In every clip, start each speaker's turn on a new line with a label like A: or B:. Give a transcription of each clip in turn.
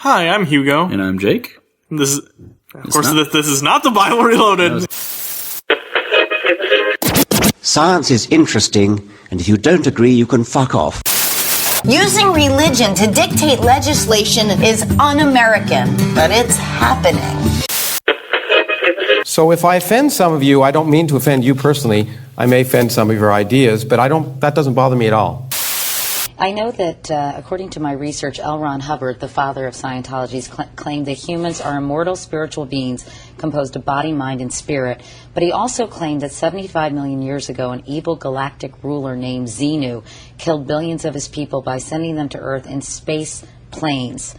A: Hi, I'm Hugo.
B: And I'm Jake.
A: This is, this is not the Bible Reloaded.
C: Science is interesting, and if you don't agree, you can fuck off.
D: Using religion to dictate legislation is un-American, but it's happening.
E: So if I offend some of you, I don't mean to offend you personally. I may offend some of your ideas, but that doesn't bother me at all.
F: I know that, according to my research, L. Ron Hubbard, the father of Scientology, claimed that humans are immortal spiritual beings composed of body, mind, and spirit. But he also claimed that 75 million years ago, an evil galactic ruler named Xenu killed billions of his people by sending them to Earth in space planes.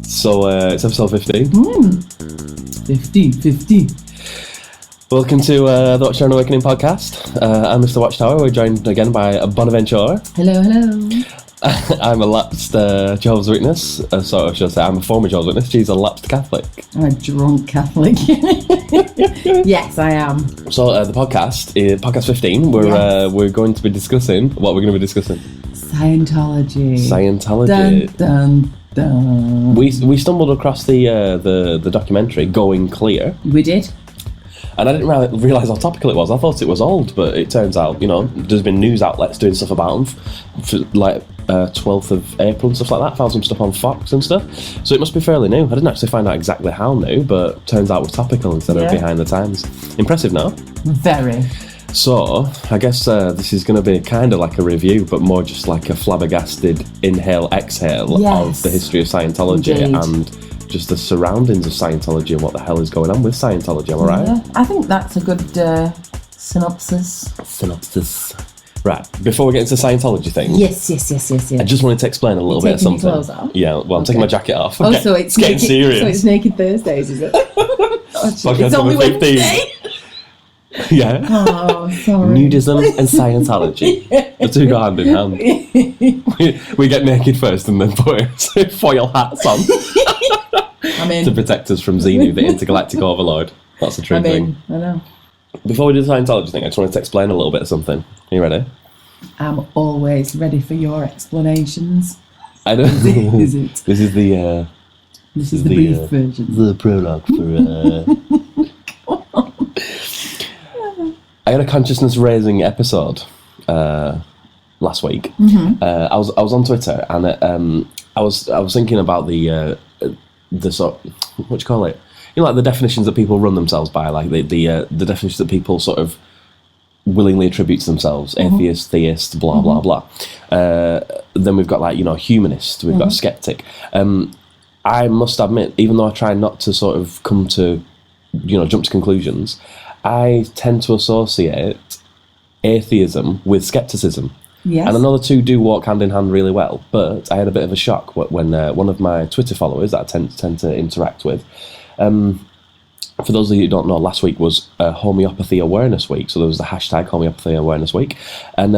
G: So, it's episode 15.
H: 50.
G: Welcome to the Watchtower Awakening podcast. I'm Mr. Watchtower. We're joined again by Bonaventure.
H: Hello.
G: I'm a lapsed Jehovah's Witness. So I should say I'm a former Jehovah's Witness. She's a lapsed Catholic.
H: I'm a drunk Catholic. Yes, I am.
G: So the podcast, podcast 15, we're going to be discussing, what we're going to be discussing?
H: Scientology.
G: Dun,
H: dun, dun.
G: We stumbled across the documentary Going Clear.
H: We did.
G: And I didn't realise how topical it was. I thought it was old, but it turns out, there's been news outlets doing stuff about them for 12th of April and stuff like that. Found some stuff on Fox and stuff. So it must be fairly new. I didn't actually find out exactly how new, but turns out it was topical instead of behind the times. Impressive, no?
H: Very.
G: So, I guess this is going to be kind of like a review, but more just like a flabbergasted inhale-exhale of the history of Scientology.
H: Indeed.
G: And just the surroundings of Scientology and what the hell is going on with Scientology, am I right?
H: Yeah, I think that's a good synopsis.
G: Right, before we get into the Scientology thing.
H: Yes.
G: I just wanted to explain a little bit of something.
H: Your clothes off?
G: Yeah, well, I'm taking my jacket off.
H: So it's
G: getting
H: naked,
G: serious.
H: So it's Naked Thursdays, is it?
G: It's
H: only Wednesday.
G: Yeah.
H: Oh, sorry.
G: Nudism and Scientology. The two go hand in hand. We get naked first and then put foil hats on.
H: I'm in.
G: To protect us from Xenu, the intergalactic overlord. That's the true thing.
H: I know.
G: Before we do the Scientology thing, I just wanted to explain a little bit of something. Are you ready?
H: I'm always ready for your explanations.
G: I don't know.
H: Is it?
G: This is the
H: brief version.
G: The prologue for I had a consciousness raising episode last week.
H: Mm-hmm.
G: I was on Twitter and I was thinking about the sort, what do you call it? Like the definitions that people run themselves by, like the definitions that people sort of willingly attribute to themselves: atheist, theist, blah blah blah. Then we've got humanist. We've got skeptic. I must admit, even though I try not to sort of come to jump to conclusions, I tend to associate atheism with skepticism.
H: Yes.
G: And I know the two do walk hand in hand really well, but I had a bit of a shock when one of my Twitter followers that I tend to interact with, for those of you who don't know, last week was Homeopathy Awareness Week, so there was the hashtag Homeopathy Awareness Week, and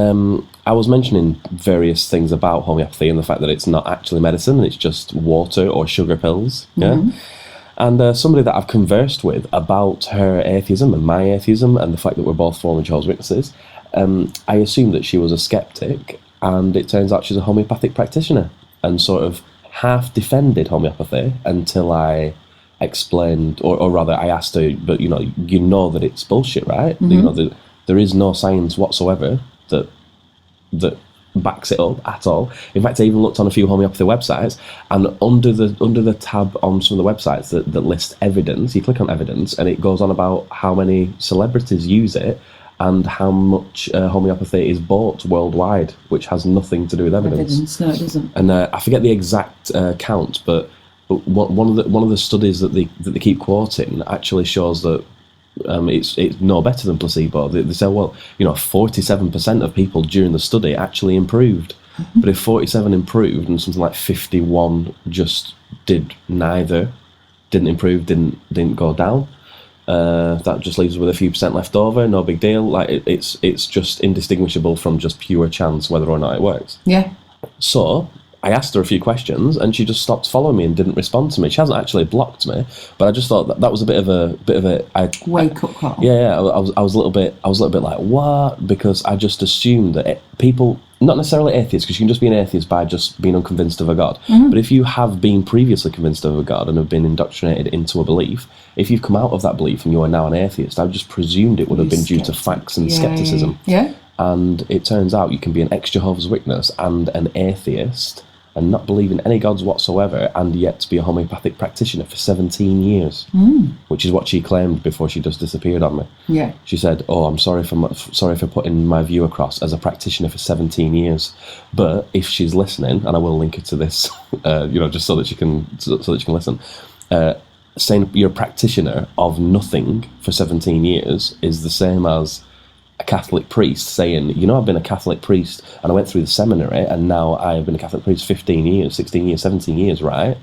G: I was mentioning various things about homeopathy and the fact that it's not actually medicine, it's just water or sugar pills, And somebody that I've conversed with about her atheism and my atheism and the fact that we're both former Jehovah's Witnesses, I assumed that she was a skeptic, and it turns out she's a homeopathic practitioner and sort of half defended homeopathy until I explained, or rather I asked her, but you know that it's bullshit, right? That there is no science whatsoever that backs it up at all. In fact, I even looked on a few homeopathy websites, and under the tab on some of the websites that list evidence, you click on evidence and it goes on about how many celebrities use it and how much homeopathy is bought worldwide, which has nothing to do with evidence.
H: No, it doesn't.
G: And I forget the exact count, but one of the studies that they keep quoting actually shows that it's no better than placebo. They say, 47% of people during the study actually improved. But if 47 improved and something like 51 just did neither, didn't improve, didn't go down, that just leaves us with a few percent left over. No big deal. Like it's just indistinguishable from just pure chance whether or not it works.
H: Yeah.
G: So I asked her a few questions and she just stopped following me and didn't respond to me. She hasn't actually blocked me, but I just thought that was a bit of a
H: wake up call.
G: Yeah. I was a little bit like, what? Because I just assumed that people, not necessarily atheist, because you can just be an atheist by just being unconvinced of a God.
H: Mm-hmm.
G: But if you have been previously convinced of a God and have been indoctrinated into a belief, if you've come out of that belief and you are now an atheist, I've just presumed it would have been due to facts and skepticism.
H: Yeah.
G: And it turns out you can be an ex-Jehovah's Witness and an atheist and not believe in any gods whatsoever, and yet be a homeopathic practitioner for 17 years, which is what she claimed before she just disappeared on me.
H: Yeah.
G: She said, "Oh, I'm sorry for putting my view across as a practitioner for 17 years." But if she's listening, and I will link her to this, just so that she can listen, saying you're a practitioner of nothing for 17 years is the same as a Catholic priest saying, I've been a Catholic priest and I went through the seminary and now I have been a Catholic priest 15 years, 16 years, 17 years, right?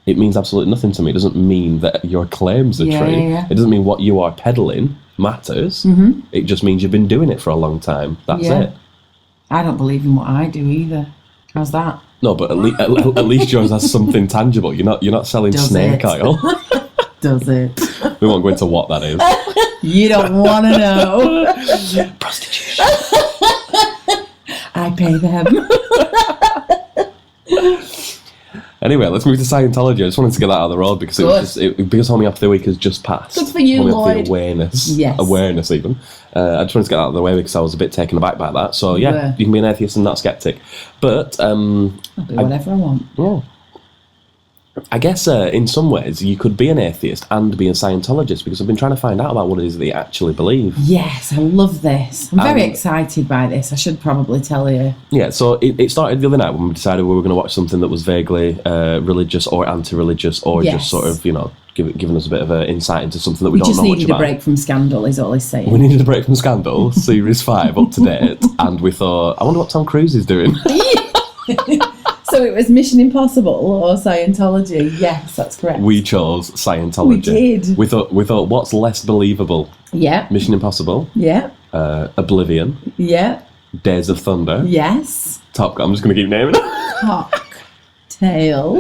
G: It means absolutely nothing to me. It doesn't mean that your claims are true.
H: Yeah.
G: It doesn't mean what you are peddling matters. It just means you've been doing it for a long time. That's it.
H: I don't believe in what I do either. How's that?
G: No, but at least yours has something tangible. You're not selling snake oil.
H: Does it?
G: We won't go into what that is.
H: You don't want to know.
G: Prostitution.
H: I pay them.
G: Anyway, let's move to Scientology. I just wanted to get that out of the road because because Homeopathy Week has just passed.
H: Good for you,
G: Homeopathy
H: Lloyd.
G: awareness.
H: Yes.
G: Awareness, even. I just wanted to get that out of the way because I was a bit taken aback by that. So, yeah, you can be an atheist and not a skeptic. But
H: I'll do whatever I want.
G: Yeah. I guess in some ways you could be an atheist and be a Scientologist, because I've been trying to find out about what it is that you actually believe.
H: Yes, I love this. I'm very excited by this. I should probably tell you.
G: Yeah, so it started the other night when we decided we were going to watch something that was vaguely religious or anti-religious, or just sort of, giving us a bit of an insight into something that we don't know much about.
H: We just needed a break from Scandal, is all he's saying.
G: We needed a break from Scandal, Series 5 up to date, and we thought, I wonder what Tom Cruise is doing.
H: So it was Mission Impossible or Scientology? Yes, that's correct.
G: We chose Scientology.
H: We did.
G: We thought, what's less believable?
H: Yeah.
G: Mission Impossible.
H: Yeah.
G: Oblivion.
H: Yeah.
G: Days of Thunder.
H: Yes.
G: Top Gun. I'm just going to keep naming it. Cocktail.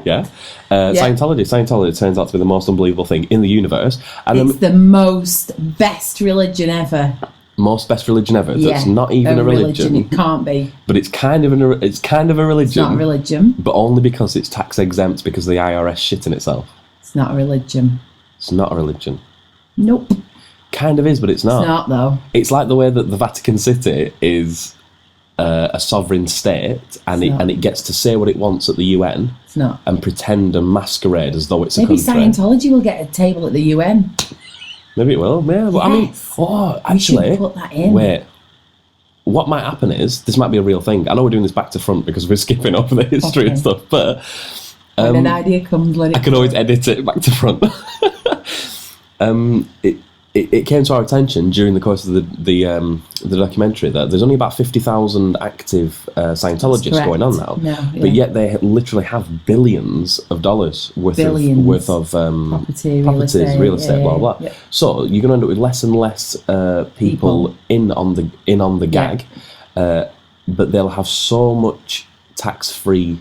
G: Yeah. Scientology. Scientology turns out to be the most unbelievable thing in the universe. And
H: it's the most best religion ever.
G: Most best religion ever. That's not even a religion.
H: It can't be.
G: But it's kind of a religion.
H: It's not a religion.
G: But only because it's tax exempt, because the IRS shit in itself.
H: It's not a religion.
G: It's not a religion.
H: Nope.
G: Kind of is, but it's not.
H: It's not, though.
G: It's like the way that the Vatican City is a sovereign state, and it gets to say what it wants at the UN.
H: It's not.
G: And pretend and masquerade as though it's a country.
H: Maybe Scientology will get a table at the UN.
G: Maybe it will, yeah. But
H: Yes.
G: Actually,
H: we should put that in.
G: Wait. What might happen is, this might be a real thing. I know we're doing this back to front because we're skipping over the history and stuff, but
H: when an idea comes, let it
G: I can always edit it back to front. It came to our attention during the course of the documentary that there's only about 50,000 active Scientologists going on now, but yet they literally have billions of dollars worth of
H: property,
G: real estate, blah blah.
H: Yeah.
G: So you're going to end up with less and less people in on the gag, but they'll have so much tax-free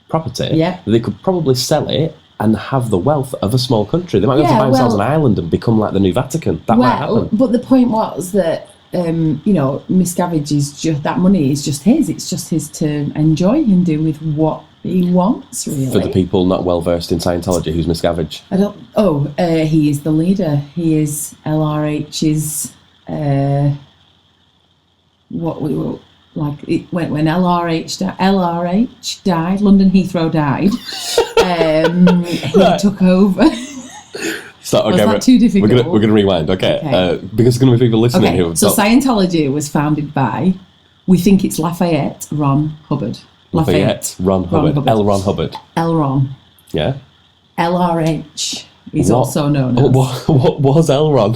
G: property that they could probably sell it and have the wealth of a small country. They might be able to buy themselves an island and become like the new Vatican. That might happen.
H: But the point was that, Miscavige is just, that money is just his. It's just his to enjoy and do with what he wants, really.
G: For the people not well versed in Scientology, who's Miscavige?
H: He is the leader. He is LRH's, when LRH died, London Heathrow died, he took over.
G: So, okay,
H: was that too difficult?
G: We're going to rewind, okay. Because there's going to be people listening who...
H: So Scientology was founded by, we think it's Lafayette Ron Hubbard.
G: Lafayette Ron Hubbard. L. Ron Hubbard.
H: L. Ron.
G: Yeah.
H: LRH is also known as...
G: What was L. Ron?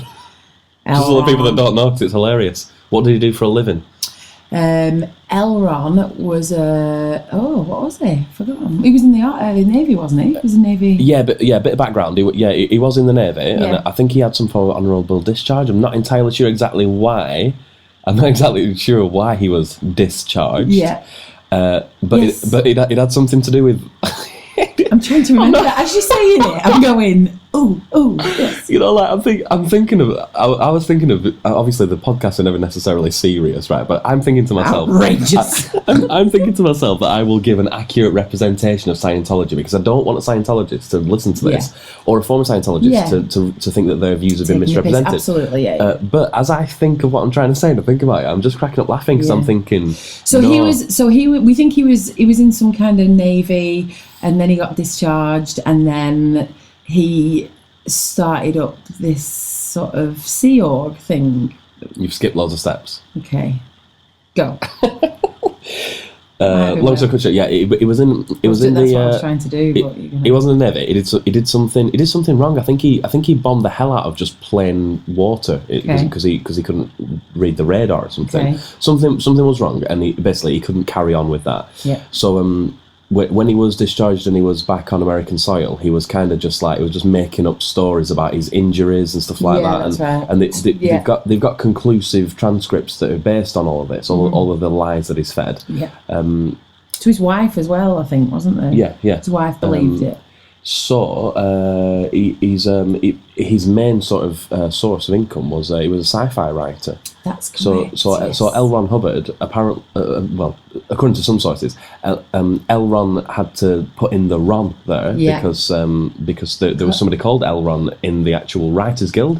G: Just all the people that don't know, because it's hilarious. What did he do for a living?
H: Elron was what was he? I forgot. He was in the Navy, wasn't he? He was in the Navy.
G: Yeah, but a bit of background. He was in the Navy, and I think he had some form of honourable discharge. I'm not entirely sure exactly why. I'm not exactly sure why he was discharged.
H: Yeah.
G: But it had something to do with...
H: I'm trying to remember. As you're saying it, I'm going, Yes.
G: You know, like I'm thinking of. I was thinking of. Obviously, the podcasts are never necessarily serious, right? But I'm thinking to myself,
H: outrageous.
G: I'm thinking to myself that I will give an accurate representation of Scientology because I don't want a Scientologist to listen to this or a former Scientologist to think that their views have been misrepresented.
H: Absolutely, yeah.
G: But as I think of what I'm trying to say and I think about it, I'm just cracking up laughing because I'm thinking.
H: So
G: no.
H: we think he was in some kind of navy, and then he got discharged, and then he started up this sort of Sea Org thing.
G: You've skipped loads of steps.
H: Okay, go.
G: Long story short, yeah, it was in
H: That's
G: the.
H: what I was trying to do.
G: It wasn't a navy. He did something wrong. I think he bombed the hell out of just plain water because he couldn't read the radar or something.
H: Okay.
G: Something was wrong, and he couldn't carry on with that.
H: Yeah.
G: So when he was discharged and he was back on American soil, he was kind of just like, he was just making up stories about his injuries and stuff like that.
H: That's right.
G: And they've got conclusive transcripts that are based on all of this, all of the lies that he's fed.
H: Yeah. To his wife as well, I think, wasn't there?
G: Yeah.
H: His wife believed it.
G: So his main sort of source of income was he was a sci-fi writer.
H: That's correct.
G: So L. Ron Hubbard, apparently, according to some sources, L. Ron had to put in the Ron there because there was somebody called L. Ron in the actual Writers Guild.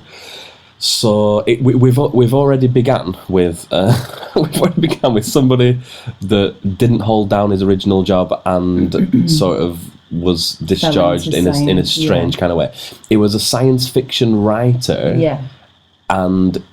G: So we've already began with somebody that didn't hold down his original job and sort of was discharged in a strange kind of way. It was a science fiction writer, and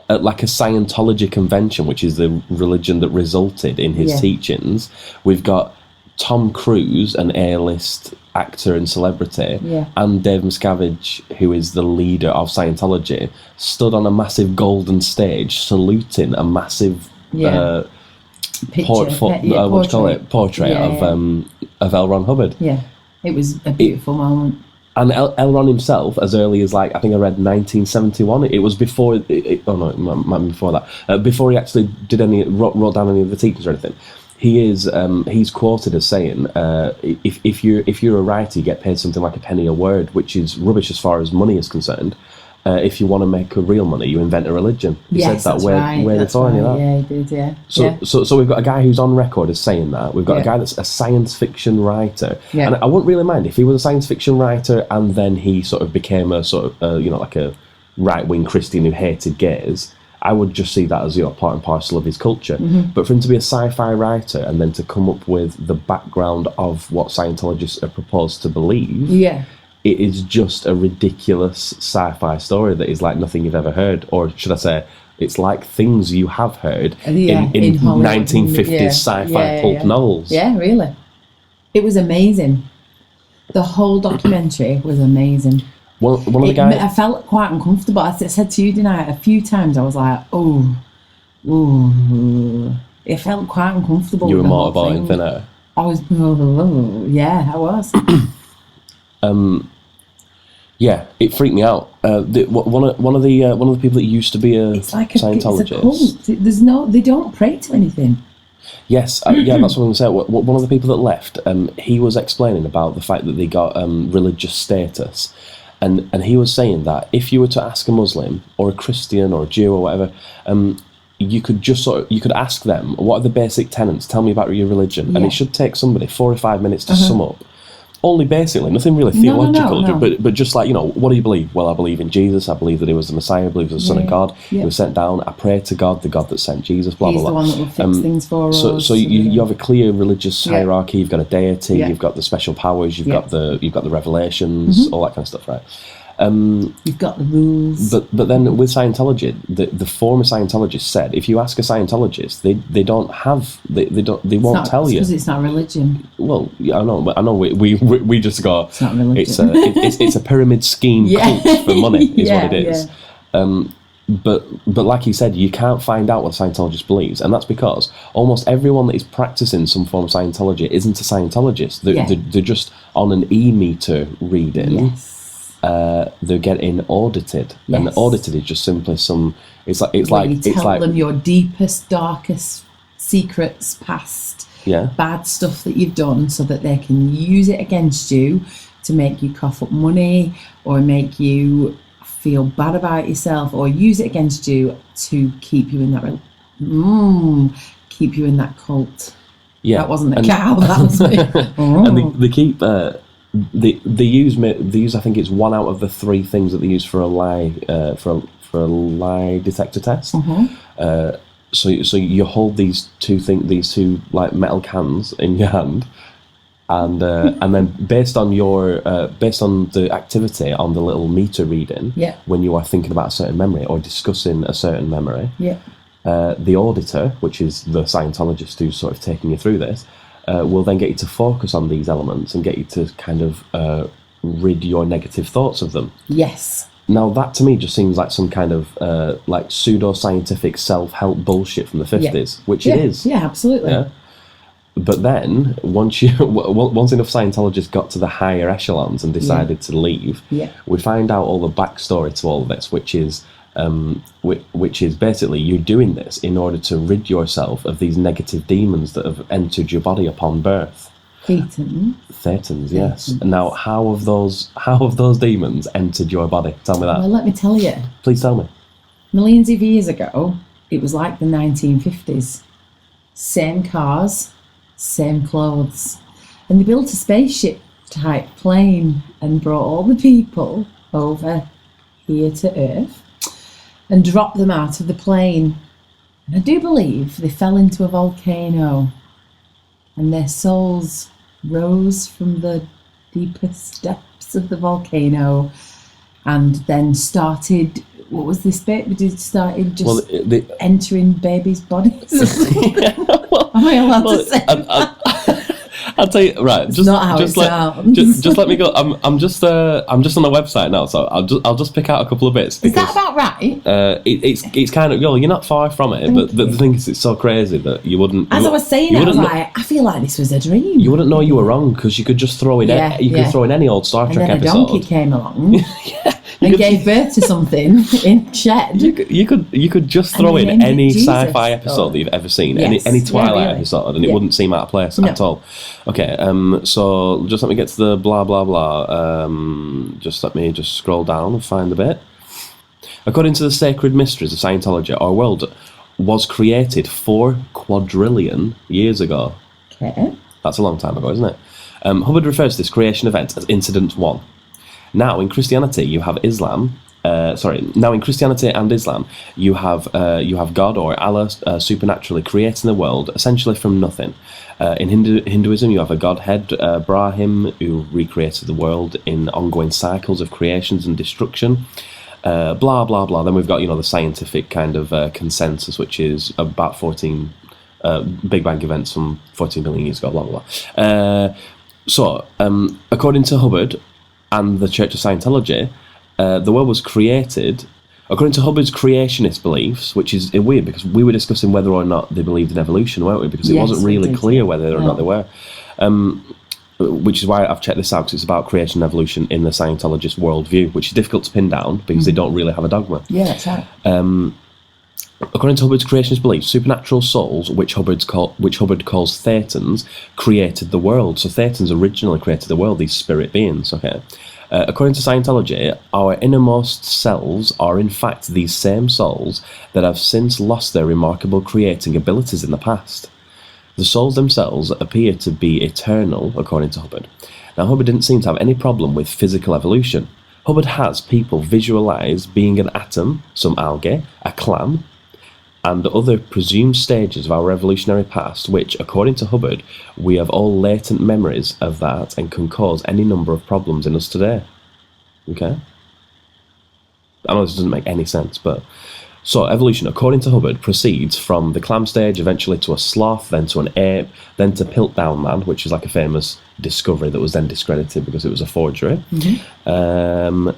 G: at like a Scientology convention, which is the religion that resulted in his teachings, we've got Tom Cruise, an A-list actor and celebrity, and Dave Miscavige, who is the leader of Scientology, stood on a massive golden stage saluting a massive portrait of L. Ron Hubbard.
H: Yeah, it was a beautiful moment.
G: And L. Ron himself, as early as I think I read 1971. It was before. It might be before that. Before he actually did wrote down any of the teachings or anything. He's quoted as saying, if you're a writer, you get paid something like a penny a word, which is rubbish as far as money is concerned. If you want to make a real money, you invent a religion. He said that. Where they told you that?
H: Yeah, he did. Yeah.
G: So we've got a guy who's on record as saying that. We've got a guy that's a science fiction writer, and I wouldn't really mind if he was a science fiction writer and then he sort of became a sort of like a right wing Christian who hated gays. I would just see that as part and parcel of his culture. But for him to be a sci-fi writer and then to come up with the background of what Scientologists are proposed to believe, it is just a ridiculous sci-fi story that is like nothing you've ever heard, or should I say, it's like things you have heard in 1950s sci-fi pulp novels.
H: Yeah, really. It was amazing. The whole documentary was amazing.
G: One of the guys,
H: I felt quite uncomfortable. I said to you tonight a few times, I was like, it felt quite uncomfortable.
G: You were motorboating thin air.
H: I was, I was.
G: Yeah, it freaked me out. One of the people that used to be a Scientologist.
H: It's a cult. They don't pray to anything.
G: Yes, that's what I'm going to say. One of the people that left, he was explaining about the fact that they got religious status. And he was saying that if you were to ask a Muslim or a Christian or a Jew or whatever, you could ask them, what are the basic tenets? Tell me about your religion. And it should take somebody 4 or 5 minutes to sum up. Only basically, nothing really theological,
H: no.
G: But just like, what do you believe? Well, I believe in Jesus. I believe that he was the Messiah. I believe he was the Son of God. He was sent down. I pray to God, the God that sent Jesus, blah,
H: He's
G: blah, blah.
H: He's the one that will fix things for us.
G: So you have a clear religious hierarchy. You've got a deity. You've got the special powers. You've got the revelations, all that kind of stuff, right?
H: You've got the rules.
G: But then with Scientology, the former Scientologists said, if you ask a Scientologist, they won't tell you.
H: Because it's not religion.
G: Well, yeah, I know. We just go.
H: It's not religion.
G: It's a pyramid scheme cult for money, is what it is. But like you said, you can't find out what a Scientologist believes, and that's because almost everyone that is practicing some form of Scientology isn't a Scientologist. They're just on an e-meter reading.
H: Yes.
G: They're getting audited, and audited is just simply It's like
H: you tell them your deepest, darkest secrets, past bad stuff that you've done, so that they can use it against you to make you cough up money or make you feel bad about yourself or use it against you to keep you in that keep you in that cult.
G: Yeah,
H: that wasn't a cow. That was me.
G: And they keep they use I think it's 1 out of the 3 things that they use for a lie for a lie detector test. So you hold these two like metal cans in your hand, and then based on the activity on the little meter reading, when you are thinking about a certain memory or discussing a certain memory, the auditor, which is the Scientologist who's sort of taking you through this, will then get you to focus on these elements and get you to kind of rid your negative thoughts of them.
H: Yes.
G: Now that to me just seems like some kind of like pseudo-scientific self-help bullshit from the 50s, which it is.
H: Yeah, absolutely.
G: Yeah. But then once enough Scientologists got to the higher echelons and decided to leave, we find out all the backstory to all of this, which is basically you're doing this in order to rid yourself of these negative demons that have entered your body upon birth. Thetans, yes.
H: Thetans.
G: Now, how have those demons entered your body? Tell me that.
H: Well, let me tell you.
G: Please tell me.
H: Millions of years ago, it was like the 1950s. Same cars, same clothes. And they built a spaceship type plane and brought all the people over here to Earth and dropped them out of the plane. And I do believe they fell into a volcano and their souls rose from the deepest depths of the volcano and then started, what was this bit? It started just entering babies' bodies. Am I allowed to say
G: I'll tell you, right?
H: It's not how it sounds.
G: Just let me go. I'm just on the website now, so I'll just pick out a couple of bits.
H: Is that about right?
G: It's kind of, you're not far from it, but the thing is, it's so crazy that you wouldn't.
H: As I was saying, I was like, I feel like this was a dream.
G: You wouldn't know you were wrong because you could just throw in could throw in any old Star Trek
H: and then
G: episode.
H: a donkey came along. And gave birth to something in shed.
G: You could just throw in any sci-fi episode that you've ever seen, any Twilight episode, and it wouldn't seem out of place at all. Okay, so just let me get to the blah blah blah. Just let me scroll down and find the bit. According to the sacred mysteries of Scientology, our world was created 4 quadrillion years ago.
H: Okay,
G: that's a long time ago, isn't it? Hubbard refers to this creation event as Incident 1. Now, in Christianity, you have Islam. Now in Christianity and Islam, you have God or Allah supernaturally creating the world essentially from nothing. In Hinduism, you have a godhead, Brahim, who recreated the world in ongoing cycles of creations and destruction. Blah blah blah. Then we've got the scientific kind of consensus, which is about 14 Big Bang events from 14 billion years ago. Blah blah blah. So, according to Hubbard and the Church of Scientology, the world was created according to Hubbard's creationist beliefs, which is weird because we were discussing whether or not they believed in evolution, weren't we? Because it wasn't really clear whether or not they were. Which is why I've checked this out, because it's about creation and evolution in the Scientologist worldview, which is difficult to pin down because they don't really have a dogma.
H: Yeah, that's right.
G: According to Hubbard's creationist belief, supernatural souls, which Hubbard calls thetans, created the world. So thetans originally created the world, these spirit beings, okay? According to Scientology, our innermost selves are in fact these same souls that have since lost their remarkable creating abilities in the past. The souls themselves appear to be eternal, according to Hubbard. Now, Hubbard didn't seem to have any problem with physical evolution. Hubbard has people visualise being an atom, some algae, a clam, and other presumed stages of our evolutionary past, which, according to Hubbard, we have all latent memories of that and can cause any number of problems in us today. Okay? I know this doesn't make any sense, but... So, evolution, according to Hubbard, proceeds from the clam stage, eventually to a sloth, then to an ape, then to Piltdown Man, which is like a famous discovery that was then discredited because it was a forgery. Mm-hmm.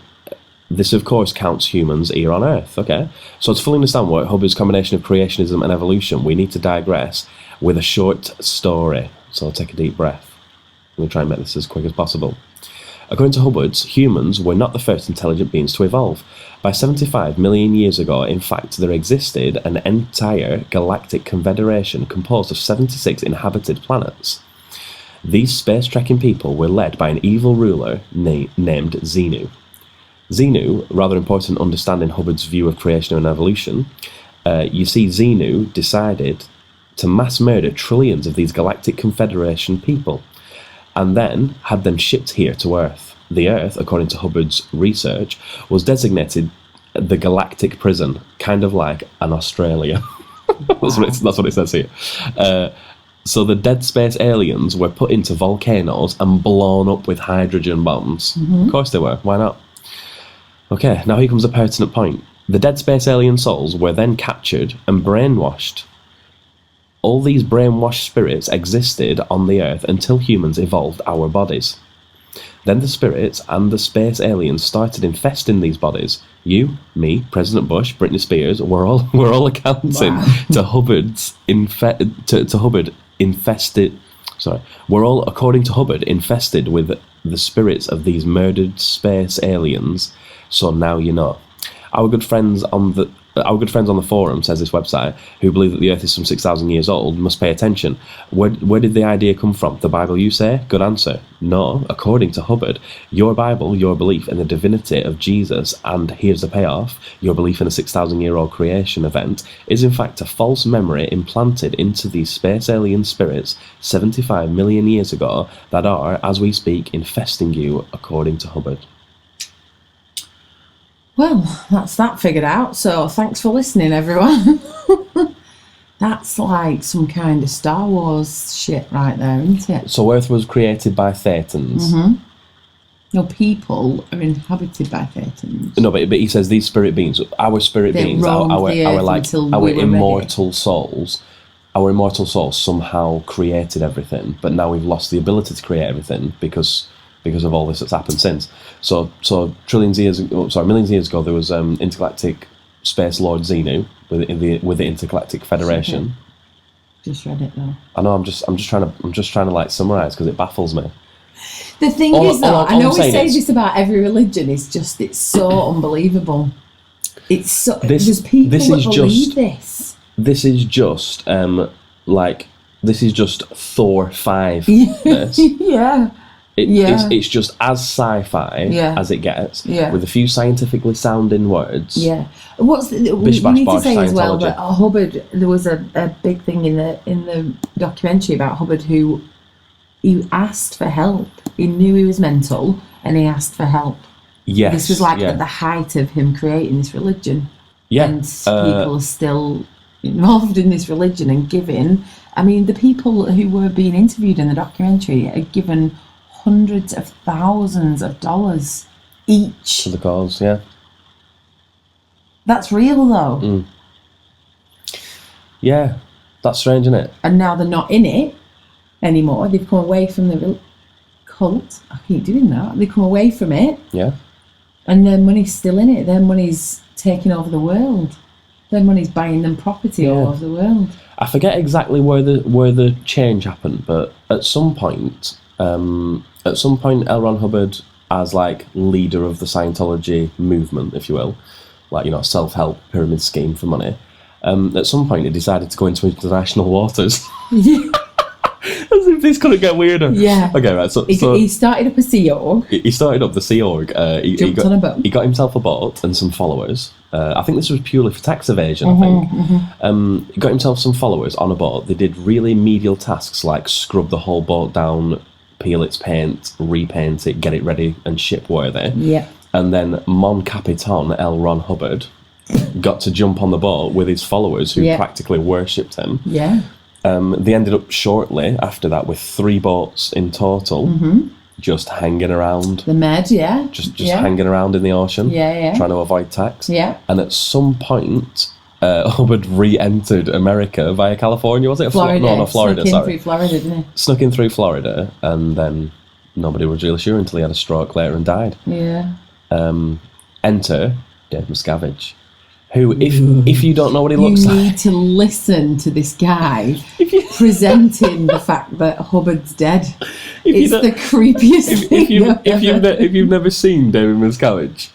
G: This, of course, counts humans here on Earth, okay? So to fully understand what Hubbard's combination of creationism and evolution, we need to digress with a short story. So take a deep breath. I'm going to try and make this as quick as possible. According to Hubbard, humans were not the first intelligent beings to evolve. By 75 million years ago, in fact, there existed an entire galactic confederation composed of 76 inhabited planets. These space-trekking people were led by an evil ruler named Xenu. Xenu, rather important understanding Hubbard's view of creation and evolution, you see Xenu decided to mass murder trillions of these Galactic Confederation people, and then had them shipped here to Earth. The Earth, according to Hubbard's research, was designated the Galactic Prison, kind of like an Australia. That's what it says here. So the dead space aliens were put into volcanoes and blown up with hydrogen bombs. Of course they were. Why not? Okay, now here comes a pertinent point. The dead space alien souls were then captured and brainwashed. All these brainwashed spirits existed on the Earth until humans evolved our bodies. Then the spirits and the space aliens started infesting these bodies. You, me, President Bush, Britney Spears, we're all accounting to Hubbard's infested. Sorry, we're all, according to Hubbard, infested with the spirits of these murdered space aliens. So now you know. Our good friends on the forum, says this website, who believe that the Earth is some 6,000 years old, must pay attention. Where did the idea come from? The Bible, you say? Good answer. No, according to Hubbard, your Bible, your belief in the divinity of Jesus, and here's the payoff, your belief in a 6,000-year-old creation event, is in fact a false memory implanted into these space alien spirits 75 million years ago that are, as we speak, infesting you, according to Hubbard.
H: Well, that's that figured out. So thanks for listening, everyone. That's like some kind of Star Wars shit right there, isn't it?
G: So Earth was created by thetans.
H: No, people are inhabited by thetans.
G: No, but he says these spirit beings, our spirit beings, our immortal souls, our immortal souls somehow created everything, but now we've lost the ability to create everything because of all this that's happened since. So millions of years ago, there was intergalactic space lord Xenu with the Intergalactic Federation.
H: Just read it though.
G: I know. I'm just trying to like summarize because it baffles me.
H: The thing is, though, I know we say this about every religion. It's so unbelievable. It's so there's people that believe this.
G: This is just Thor 5.
H: Yeah.
G: It's just as sci-fi as it gets, with a few scientifically sounding words.
H: Yeah. We need to say as well that Hubbard, there was a big thing in the documentary about Hubbard who he asked for help. He knew he was mental and he asked for help.
G: Yes.
H: This was at the height of him creating this religion.
G: Yeah.
H: And people are still involved in this religion and giving. I mean, the people who were being interviewed in the documentary are given hundreds of thousands of dollars each.
G: For the cause, yeah.
H: That's real, though.
G: Yeah, that's strange, isn't it?
H: And now they're not in it anymore. They've come away from the cult. I keep doing that. They come away from it.
G: Yeah.
H: And their money's still in it. Their money's taking over the world. Their money's buying them property all over the world. I
G: forget exactly where the change happened, but at some point, L. Ron Hubbard, as like leader of the Scientology movement, if you will, like, self-help pyramid scheme for money, at some point he decided to go into international waters. As if this couldn't get weirder. Yeah. Okay, right. So he started up a Sea Org. He started up the Sea Org. He jumped on a boat. He got himself a boat and some followers. I think this was purely for tax evasion, I think. He got himself some followers on a boat. They did really menial tasks like scrub the whole boat down, peel its paint, repaint it, get it ready and ship-worthy. Yeah. And then Mon Capitan L. Ron Hubbard got to jump on the boat with his followers who practically worshipped him. Yeah. They ended up shortly after that with 3 boats in total, just hanging around. The Med, just hanging around in the ocean, trying to avoid tax. Yeah. And at some point, Hubbard re-entered America via California, was it? Florida. Florida. Snuck in through Florida, didn't he? Snuck in through Florida, and then nobody was really sure until he had a stroke later and died. Yeah. Enter Dave Miscavige, who, if you don't know what he looks like... You need to listen to this guy presenting the fact that Hubbard's dead. It's the creepiest thing if you've never seen David Miscavige,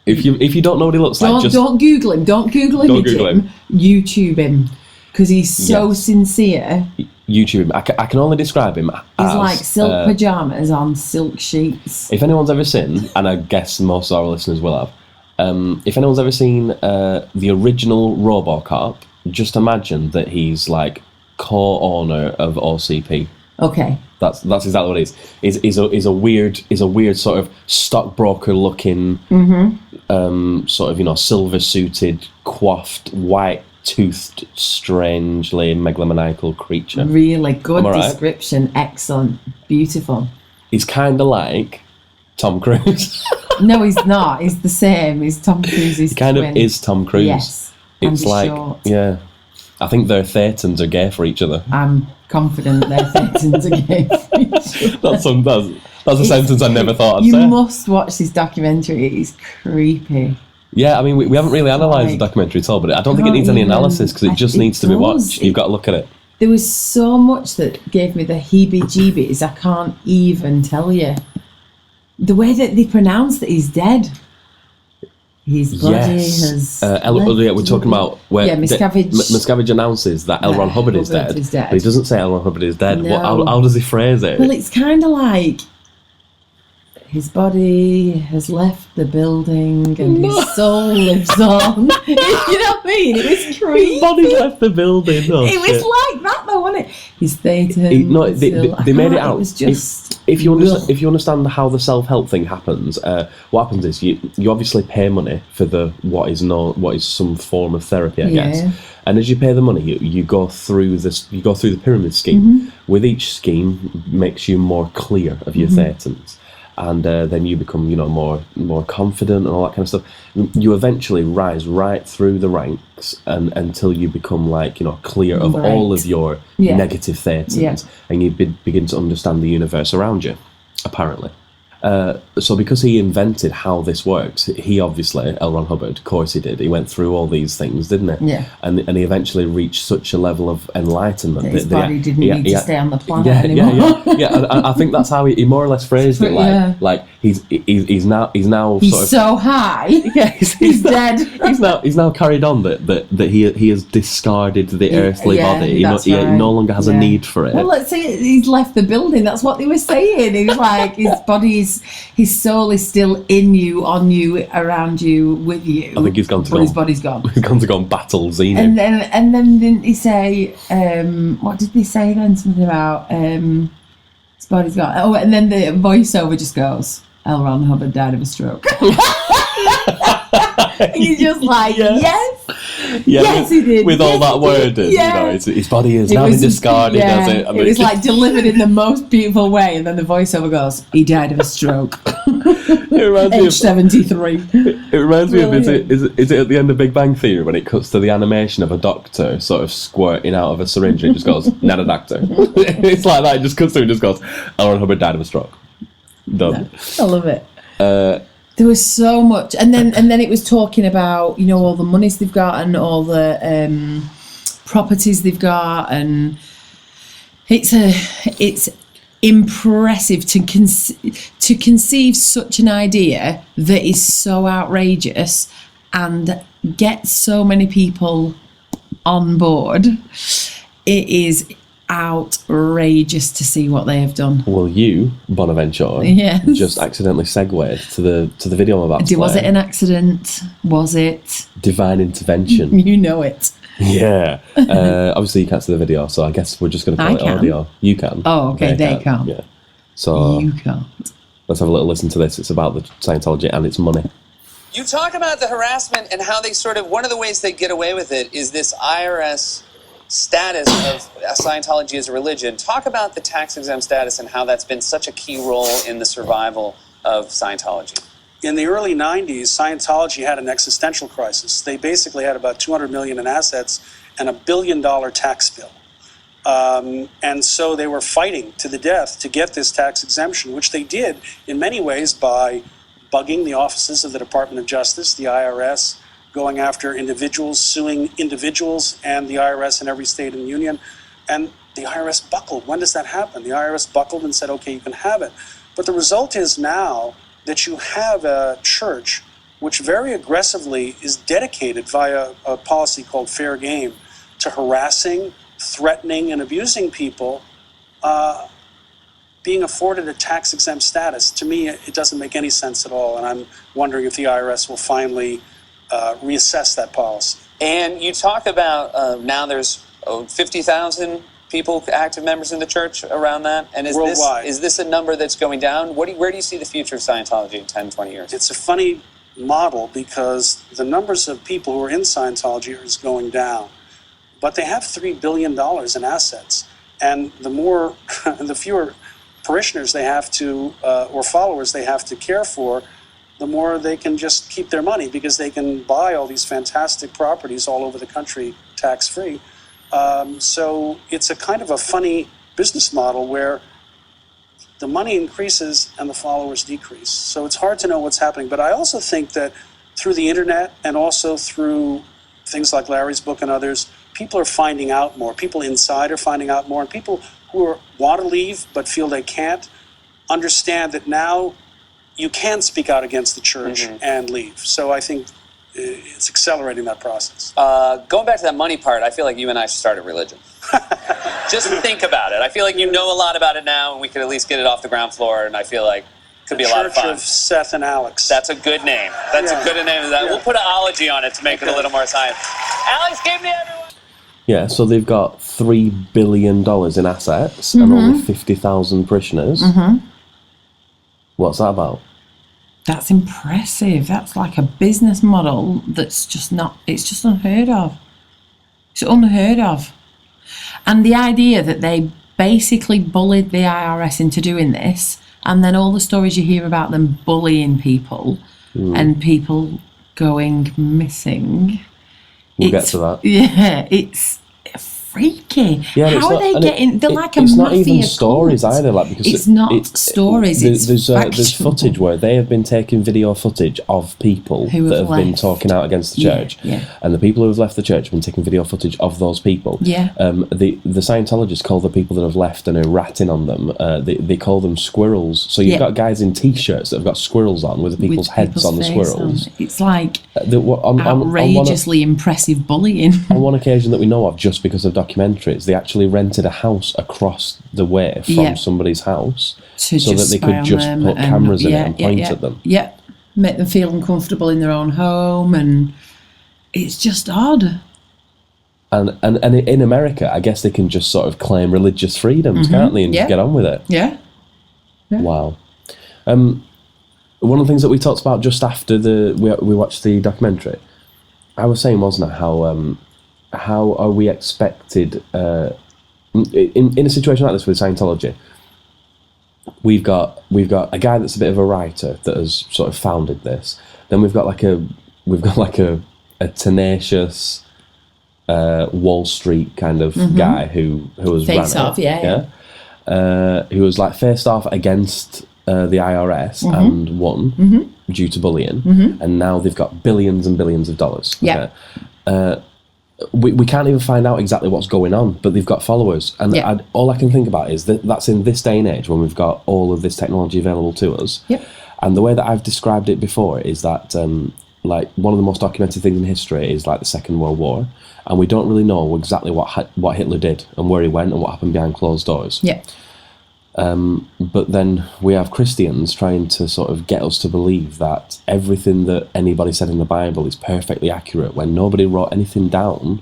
G: if you don't know what he looks like... Don't Google him. Don't Google him. YouTube him. Because he's so sincere. YouTube him. I can only describe him as...
H: He's like silk pyjamas on silk sheets.
G: If anyone's ever seen, and I guess most of our listeners will have, if anyone's ever seen the original RoboCop, just imagine that he's like co-owner of OCP.
H: Okay.
G: That's exactly what it is. Is a weird sort of stockbroker looking, sort of, you know, silver suited, coiffed, white toothed, strangely megalomaniacal creature.
H: Really good
G: Right?
H: description. Excellent. Beautiful.
G: He's kind of like Tom Cruise.
H: No, he's not. He's the same. He's Tom Cruise's
G: kind
H: twin.
G: of is Tom Cruise.
H: Yes.
G: It's
H: and
G: like,
H: short.
G: yeah. I think their thetans are gay for each other.
H: I'm confident their thetans are gay for each other.
G: That's a sentence I never thought I'd
H: You
G: say.
H: must watch this documentary. It's creepy.
G: Yeah, I mean, we haven't really analysed the documentary at all, but I don't think it needs any analysis because it just needs to be watched. You've got to look at it.
H: There was so much that gave me the heebie-jeebies. I can't even tell you. The way that they pronounce that he's dead. His body has...
G: we're talking about where
H: Miscavige.
G: Miscavige announces that L. Ron Hubbard is dead. But he doesn't say L. Ron Hubbard is dead.
H: No.
G: How does he phrase it?
H: Well, it's kind of like his body has left the building and his soul lives on. You know what I mean? It was creepy.
G: His body's left the building. Oh,
H: it was like that though, wasn't it? His thetan.
G: They made it out.
H: It was just...
G: If you understand how the self-help thing happens, what happens is you obviously pay money for what is some form of therapy, I guess. And as you pay the money, you go through the pyramid scheme. With each scheme, makes you more clear of your thetans. And then you become, you know, more confident and all that kind of stuff. You eventually rise right through the ranks until you become, like, you know, clear of all of your negative thetans, and you begin to understand the universe around you, apparently. So because he invented how this works, he obviously, L. Ron Hubbard, of course he did. He went through all these things, didn't it?
H: Yeah.
G: And he eventually reached such a level of enlightenment
H: that his body didn't need to stay on the planet anymore.
G: I think that's how he more or less phrased it. Like he's now
H: he's so high.
G: Yeah, he's
H: dead.
G: He's now carried on that he has discarded the earthly body. He no longer has a need for it.
H: Well, let's say he's left the building. That's what they were saying. He was like, his body is, his soul is still in you, on you, around you, with you.
G: I think he's gone to
H: his body's gone.
G: He's gone to go and battle Xenu.
H: And then didn't he say? What did they say then? Something about his body's gone. Oh, and then the voiceover just goes, L. Ron Hubbard died of a stroke. And he's just like, yes, he did.
G: With all that wording, you know, his body has now been discarded. As it
H: was like delivered in the most beautiful way, and then the voiceover goes, he died of a stroke. Age 73.
G: It reminds me of, is it at the end of Big Bang Theory when it cuts to the animation of a doctor sort of squirting out of a syringe and it just goes, not a doctor. It's like that, it just cuts through and just goes, L. Ron Hubbard died of a stroke. Done.
H: I love it. There was so much, and then it was talking about, you know, all the monies they've got and all the properties they've got, and it's impressive to conceive such an idea that is so outrageous and get so many people on board. It is outrageous to see what they have done.
G: Well, you, Bonaventure, just accidentally segued to the video I'm about to play.
H: Was it an accident? Was it
G: divine intervention?
H: You know it.
G: Yeah. Obviously, you can't see the video, so I guess we're just going to call it audio. You can.
H: Oh, okay. They can't.
G: Yeah. So
H: you can't.
G: Let's have a little listen to this. It's about the Scientology and its money.
B: You talk about the harassment and how they sort of, one of the ways they get away with it is this IRS status of Scientology as a religion. Talk about the tax-exempt status and how that's been such a key role in the survival of Scientology.
I: In the early 90s, Scientology had an existential crisis. They basically had about $200 million in assets and $1 billion tax bill. And so they were fighting to the death to get this tax exemption, which they did in many ways by bugging the offices of the Department of Justice, the IRS, going after individuals, suing individuals and the IRS in every state in the union. And the IRS buckled. When does that happen? The IRS buckled and said, okay, you can have it. But the result is now that you have a church which very aggressively is dedicated via a policy called fair game to harassing threatening and abusing people being afforded a tax-exempt status. To me, it doesn't make any sense at all, and I'm wondering if the IRS will finally reassess that policy.
B: And you talk about now there's 50,000 people, active members in the church around that, and
I: Worldwide.
B: Is this a number that's going down? Where do you see the future of Scientology in 10, 20 years?
I: It's a funny model because the numbers of people who are in Scientology is going down, but they have $3 billion in assets, and the fewer parishioners they have to, or followers they have to care for, the more they can just keep their money because they can buy all these fantastic properties all over the country tax-free. So it's a kind of a funny business model where the money increases and the followers decrease. So it's hard to know what's happening. But I also think that through the internet and also through things like Larry's book and others, people are finding out more. People inside are finding out more. And people who want to leave but feel they can't understand that now you can speak out against the church and leave. So I think it's accelerating that process.
B: Going back to that money part, I feel like you and I should start a religion. Just think about it. I feel like you know a lot about it now, and we could at least get it off the ground floor, and I feel like it could be a lot of fun.
I: Church of Seth and Alex.
B: That's a good name. That's a good name. We'll put an ology on it to make it a little more science. Alex, give me everyone.
G: Yeah, so they've got $3 billion in assets and only 50,000 parishioners. What's that about?
H: That's impressive. That's like a business model that's just not, it's just unheard of. It's unheard of. And the idea that they basically bullied the IRS into doing this, and then all the stories you hear about them bullying people and people going missing.
G: We'll get to that.
H: Yeah, it's freaky.
G: Yeah,
H: how are they getting? They're like a
G: it's
H: mafia.
G: It's not even stories
H: cult.
G: either. Like, because
H: it's not stories.
G: There's footage where they have been taking video footage of people
H: who
G: that have been
H: left.
G: talking out against the church, and the people who have left the church have been taking video footage of those people.
H: Yeah.
G: The Scientologists call the people that have left and are ratting on them. They call them squirrels. So you've got guys in t-shirts that have got squirrels on with people's heads on the squirrels.
H: It's like
G: on
H: outrageously impressive bullying.
G: On one occasion that we know of, just because of documentaries, they actually rented a house across the way from somebody's house so that they could just put cameras in it and point at them.
H: Yeah, make them feel uncomfortable in their own home, and it's just odd.
G: And in America, I guess they can just sort of claim religious freedoms, can't they, and just get on with it.
H: Yeah.
G: Wow. One of the things that we talked about just after we watched the documentary, I was saying, wasn't I, how are we expected in a situation like this with Scientology? We've got a guy that's a bit of a writer that has sort of founded this. Then we've got like a tenacious Wall Street kind of guy who has
H: Face
G: ran
H: off,
G: who was like faced off against the IRS and won due to bullying, and now they've got billions and billions of dollars.
H: Yeah.
G: Okay? We can't even find out exactly what's going on, but they've got followers. And all I can think about is that's in this day and age when we've got all of this technology available to us.
H: Yep.
G: And the way that I've described it before is that like one of the most documented things in history is like the Second World War, and we don't really know exactly what Hitler did and where he went and what happened behind closed doors.
H: Yeah.
G: But then we have Christians trying to sort of get us to believe that everything that anybody said in the Bible is perfectly accurate when nobody wrote anything down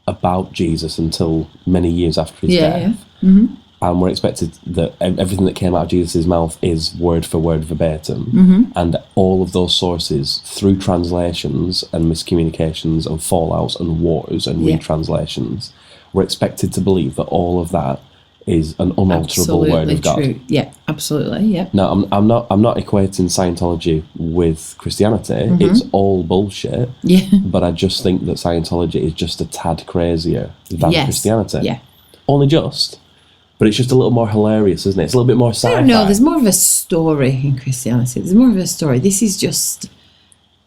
G: about Jesus until many years after his death. And we're expected that everything that came out of Jesus' mouth is word for word verbatim. And all of those sources, through translations and miscommunications and fallouts and wars and retranslations, we're expected to believe that all of that is an unalterable word of God.
H: True. Yeah, absolutely. Yeah.
G: Now, I'm not equating Scientology with Christianity. It's all bullshit.
H: Yeah.
G: But I just think that Scientology is just a tad crazier than Christianity.
H: Yeah.
G: Only just. But it's just a little more hilarious, isn't it? It's a little bit more sci-fi.
H: I don't know. There's more of a story in Christianity. There's more of a story. This is just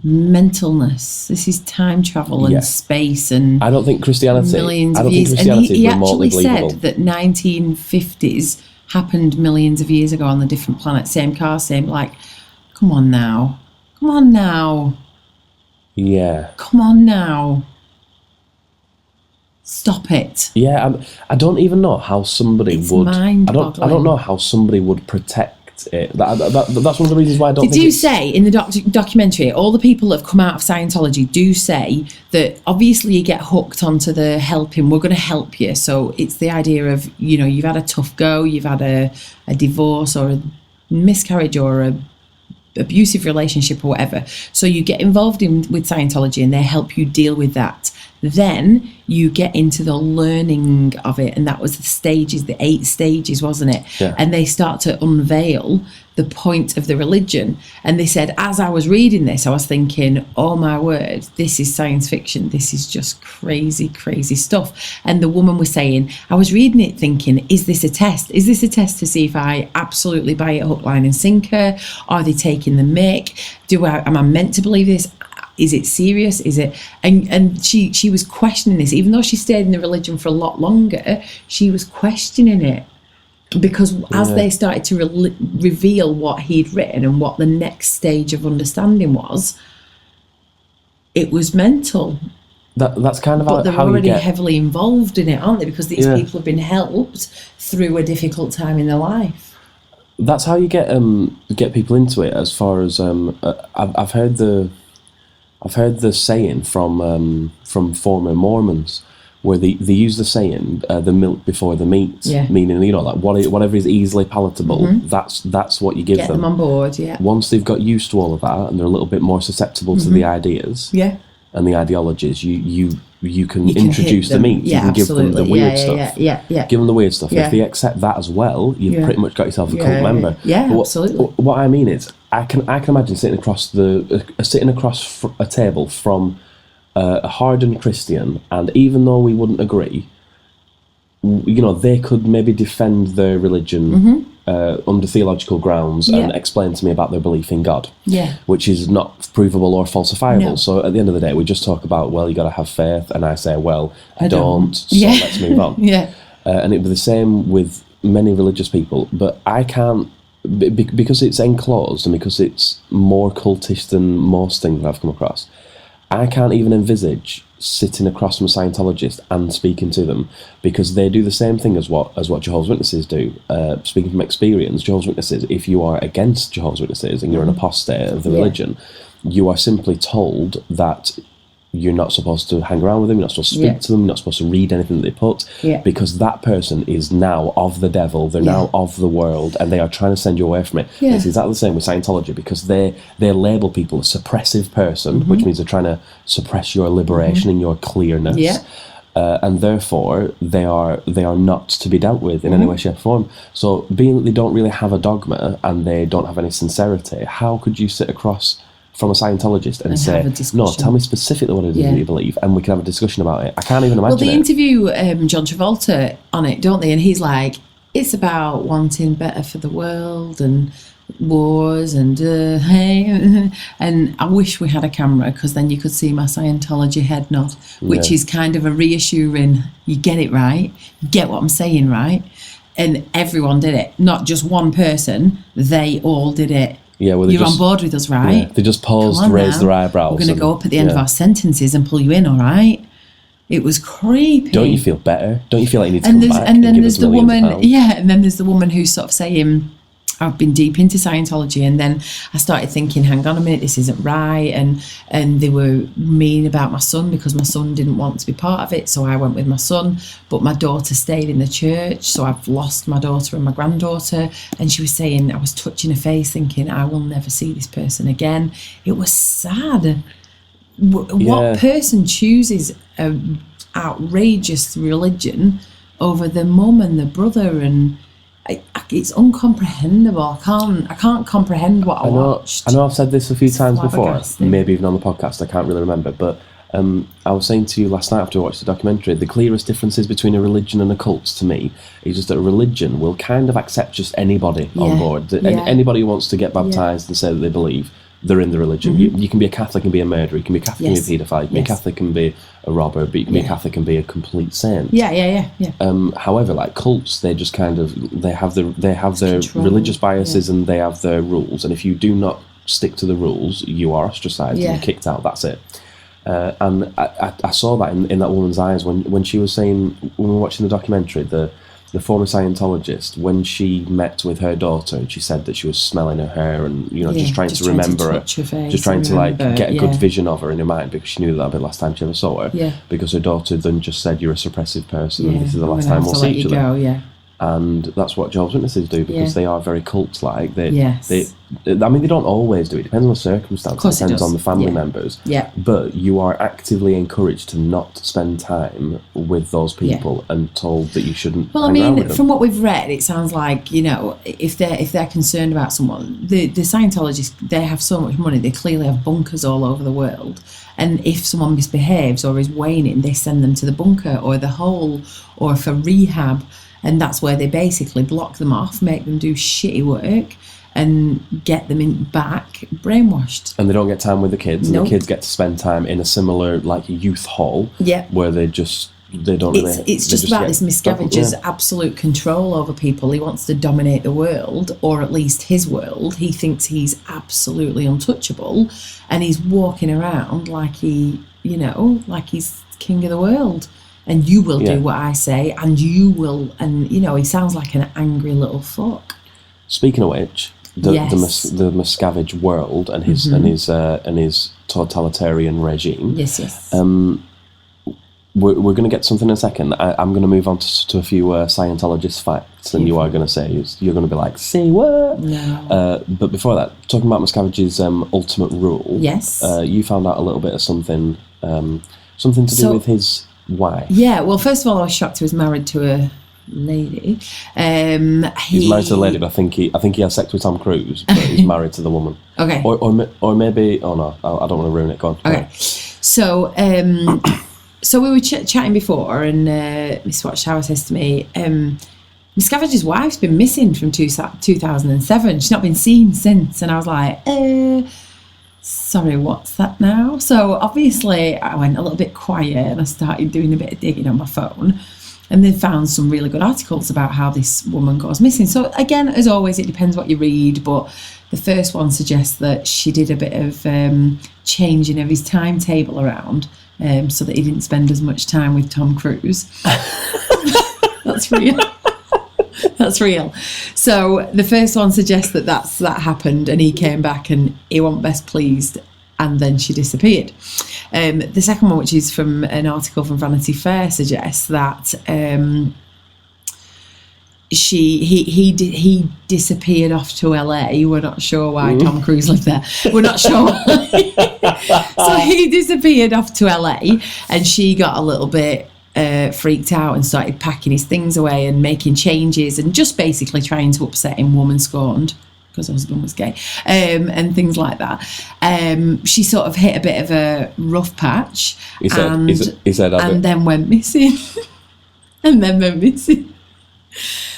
H: mentalness. This is time travel and space and
G: I don't think Christianity.
H: Millions of
G: I don't
H: years.
G: think Christianity
H: And he
G: is remotely
H: actually
G: believable.
H: said that 1950s happened millions of years ago on the different planets. Same car, same like. Come on now. Come on now.
G: Yeah.
H: Come on now. Stop it.
G: Yeah, I don't even know how somebody would. I don't know how somebody would protect it. That's one of the reasons why I don't.
H: They do say in the documentary, all the people that have come out of Scientology do say that obviously you get hooked onto the helping. We're going to help you. So it's the idea of, you know, you've had a tough go, you've had a divorce or a miscarriage or a abusive relationship or whatever. So you get involved with Scientology and they help you deal with that. Then you get into the learning of it, and that was the stages, the 8 stages, wasn't it?
G: Yeah.
H: And they start to unveil the point of the religion. And they said, as I was reading this, I was thinking, oh my word, this is science fiction. This is just crazy, crazy stuff. And the woman was saying, I was reading it thinking, is this a test? Is this a test to see if I absolutely buy it hook, line and sinker? Are they taking the mick? Am I meant to believe this? Is it serious? Is it? And she was questioning this, even though she stayed in the religion for a lot longer. She was questioning it because as they started to reveal what he'd written and what the next stage of understanding was, it was mental.
G: That's kind of
H: but they're
G: how
H: already
G: you get
H: heavily involved in it, aren't they? Because these people have been helped through a difficult time in their life.
G: That's how you get people into it. As far as I've heard the saying from former Mormons, where they use the saying, the milk before the meat, meaning, you know, like whatever is easily palatable, that's what you give them.
H: Get them on board, yeah.
G: Once they've got used to all of that and they're a little bit more susceptible to the ideas and the ideologies, you can introduce the meat.
H: Yeah,
G: you can give them the weird stuff.
H: Yeah.
G: Give them the weird stuff.
H: Yeah.
G: If they accept that as well, you've pretty much got yourself a cult member.
H: Yeah,
G: but
H: absolutely.
G: What I mean is, I can imagine sitting across a table from a hardened Christian, and even though we wouldn't agree, you know, they could maybe defend their religion under theological grounds and explain to me about their belief in God, which is not provable or falsifiable.
H: No.
G: So at the end of the day, we just talk about, well, you got to have faith, and I say, well, I don't. So let's move on. And it'd be the same with many religious people, but I can't, because it's enclosed and because it's more cultish than most things that I've come across. I can't even envisage sitting across from a Scientologist and speaking to them, because they do the same thing as what Jehovah's Witnesses do. Speaking from experience, Jehovah's Witnesses, if you are against Jehovah's Witnesses and you're an apostate of the religion, you are simply told that you're not supposed to hang around with them, you're not supposed to speak to them, you're not supposed to read anything that they put, because that person is now of the devil, they're now of the world, and they are trying to send you away from it. It's exactly the same with Scientology, because they label people a suppressive person, which means they're trying to suppress your liberation and your clearness. And therefore, they are not to be dealt with in any way, shape, or form. So, being that they don't really have a dogma and they don't have any sincerity, how could you sit across from a Scientologist and say, no, tell me specifically what it is that you believe, and we can have a discussion about it? I can't even imagine.
H: Well, they interview John Travolta on it, don't they? And he's like, it's about wanting better for the world and wars and and I wish we had a camera, because then you could see my Scientology head nod, which is kind of a reassuring, you get it right, you get what I'm saying right. And everyone did it, not just one person, they all did it.
G: Yeah, well,
H: you're on board with us, right?
G: Yeah, they just paused, raised their eyebrows.
H: We're going to go up at the end of our sentences and pull you in, all right? It was creepy.
G: Don't you feel better? Don't you feel like you need to come back?
H: And then
G: give
H: there's
G: us
H: the woman,
G: £millions?
H: and then there's the woman who's sort of saying, I've been deep into Scientology, and then I started thinking, hang on a minute, this isn't right, and they were mean about my son because my son didn't want to be part of it, so I went with my son, but my daughter stayed in the church, so I've lost my daughter and my granddaughter. And she was saying, I was touching her face thinking, I will never see this person again. It was sad. What person chooses an outrageous religion over the mum and the brother? And it's uncomprehendable. I can't comprehend what I watched.
G: I know I've said this a few times before, maybe even on the podcast, I can't really remember, but I was saying to you last night after I watched the documentary, the clearest differences between a religion and a cult to me is just that a religion will kind of accept just anybody on board. Anybody who wants to get baptised and say that they believe, they're in the religion. You can be a Catholic and be a murderer, you can be a Catholic and be a paedophile, you can be a Catholic and be a robber, but you can be a Catholic and be a complete saint. However, like cults, they just kind of, they have their religious biases and they have their rules, and if you do not stick to the rules, you are ostracised and you're kicked out, that's it. And I saw that in that woman's eyes when she was saying, when we were watching the documentary, the former Scientologist, when she met with her daughter and she said that she was smelling her hair and, just trying to remember her, just trying to get a good vision of her in her mind, because she knew that would be the last time she ever saw her. Yeah. Because her daughter then just said, "You're a suppressive person, and this is the last time we'll see each other." Yeah. And that's what Jehovah's Witnesses do, because they are very cult-like. They don't always do it. It depends on the circumstances. It depends on the family members. Yeah. But you are actively encouraged to not spend time with those people and told that you shouldn't.
H: Well, I mean, from what we've read, it sounds like, if they're concerned about someone, the Scientologists, they have so much money. They clearly have bunkers all over the world. And if someone misbehaves or is waning, they send them to the bunker or the hole or for rehab. And that's where they basically block them off, make them do shitty work, and get them back brainwashed. And
G: they don't get time with the kids, and the kids get to spend time in a similar youth hall, where they don't.
H: It's just about this Miscavige's absolute control over people. He wants to dominate the world, or at least his world. He thinks he's absolutely untouchable, and he's walking around like he's king of the world. And you will do what I say, and you will, and he sounds like an angry little fuck.
G: Speaking of which, the Miscavige world and his and his totalitarian regime.
H: Yes.
G: We're going to get something in a second. I'm going to move on to a few Scientologist facts, and you are going to say, you're going to be like, say what?
H: No.
G: But before that, talking about Miscavige's ultimate rule.
H: Yes.
G: You found out a little bit of something to do with his. Why?
H: Yeah, well, first of all, I was shocked he was married to a lady.
G: He's married to the lady, but I think he has sex with Tom Cruise, but he's married to the woman.
H: Okay.
G: Or maybe... Oh, no, I don't want to ruin it. Go on.
H: Okay. So we were chatting before, and Miss Watchtower says to me, Miscavige's wife's been missing from 2007. She's not been seen since. And I was like, sorry, what's that now? So obviously I went a little bit quiet and I started doing a bit of digging on my phone, and then found some really good articles about how this woman goes missing. So again, as always, it depends what you read, but the first one suggests that she did a bit of changing of his timetable around so that he didn't spend as much time with Tom Cruise. That's real. That's real. So the first one suggests that happened, and he came back and he wasn't best pleased, and then she disappeared. The second one, which is from an article from Vanity Fair, suggests that he disappeared off to LA. We're not sure why Tom Cruise lived there. We're not sure why. So he disappeared off to LA, and she got a little bit freaked out and started packing his things away and making changes and just basically trying to upset him, woman scorned, because her husband was gay, and things like that. She sort of hit a bit of a rough patch, and then went missing. And then went missing.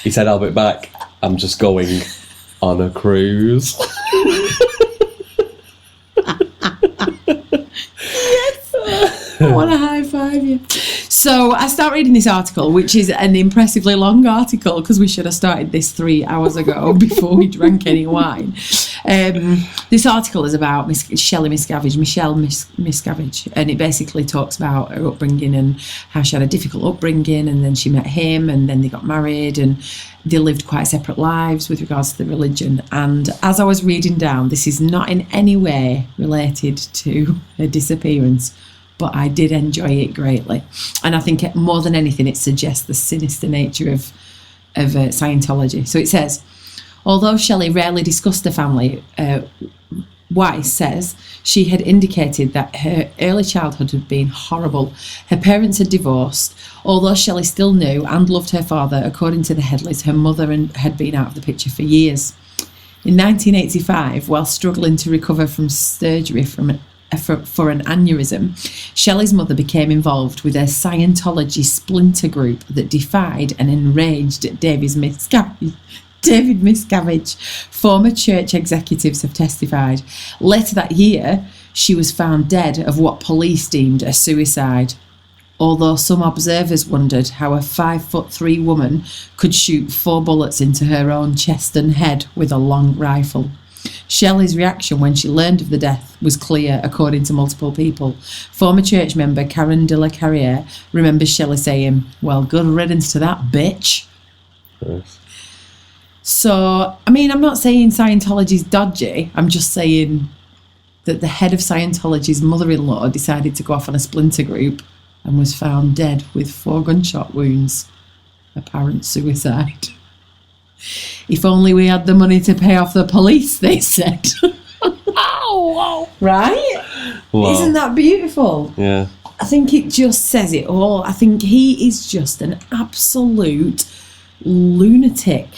G: He said, "I'll be back. I'm just going on a cruise."
H: Yes, I want to high five you. So I start reading this article, which is an impressively long article, because we should have started this 3 hours ago before we drank any wine. This article is about Michelle Miscavige, and it basically talks about her upbringing and how she had a difficult upbringing, and then she met him, and then they got married, and they lived quite separate lives with regards to the religion. And as I was reading down, this is not in any way related to her disappearance, but I did enjoy it greatly. And I think more than anything, it suggests the sinister nature of Scientology. So it says, although Shelley rarely discussed the family, Weiss says she had indicated that her early childhood had been horrible. Her parents had divorced. Although Shelley still knew and loved her father, according to the Headleys, her mother had been out of the picture for years. In 1985, while struggling to recover from surgery for an aneurysm, Shelley's mother became involved with a Scientology splinter group that defied and enraged David Miscavige. Former church executives have testified. Later that year, she was found dead of what police deemed a suicide. Although some observers wondered how a 5'3" woman could shoot 4 bullets into her own chest and head with a long rifle. Shelley's reaction when she learned of the death was clear, according to multiple people. Former church member Karen de la Carriere remembers Shelley saying, "Well, good riddance to that bitch."
G: Yes.
H: So, I mean, I'm not saying Scientology's dodgy. I'm just saying that the head of Scientology's mother-in-law decided to go off on a splinter group and was found dead with 4 gunshot wounds. Apparent suicide. If only we had the money to pay off the police, they said. Oh, right?
G: Wow.
H: Isn't that beautiful?
G: Yeah.
H: I think it just says it all. I think he is just an absolute lunatic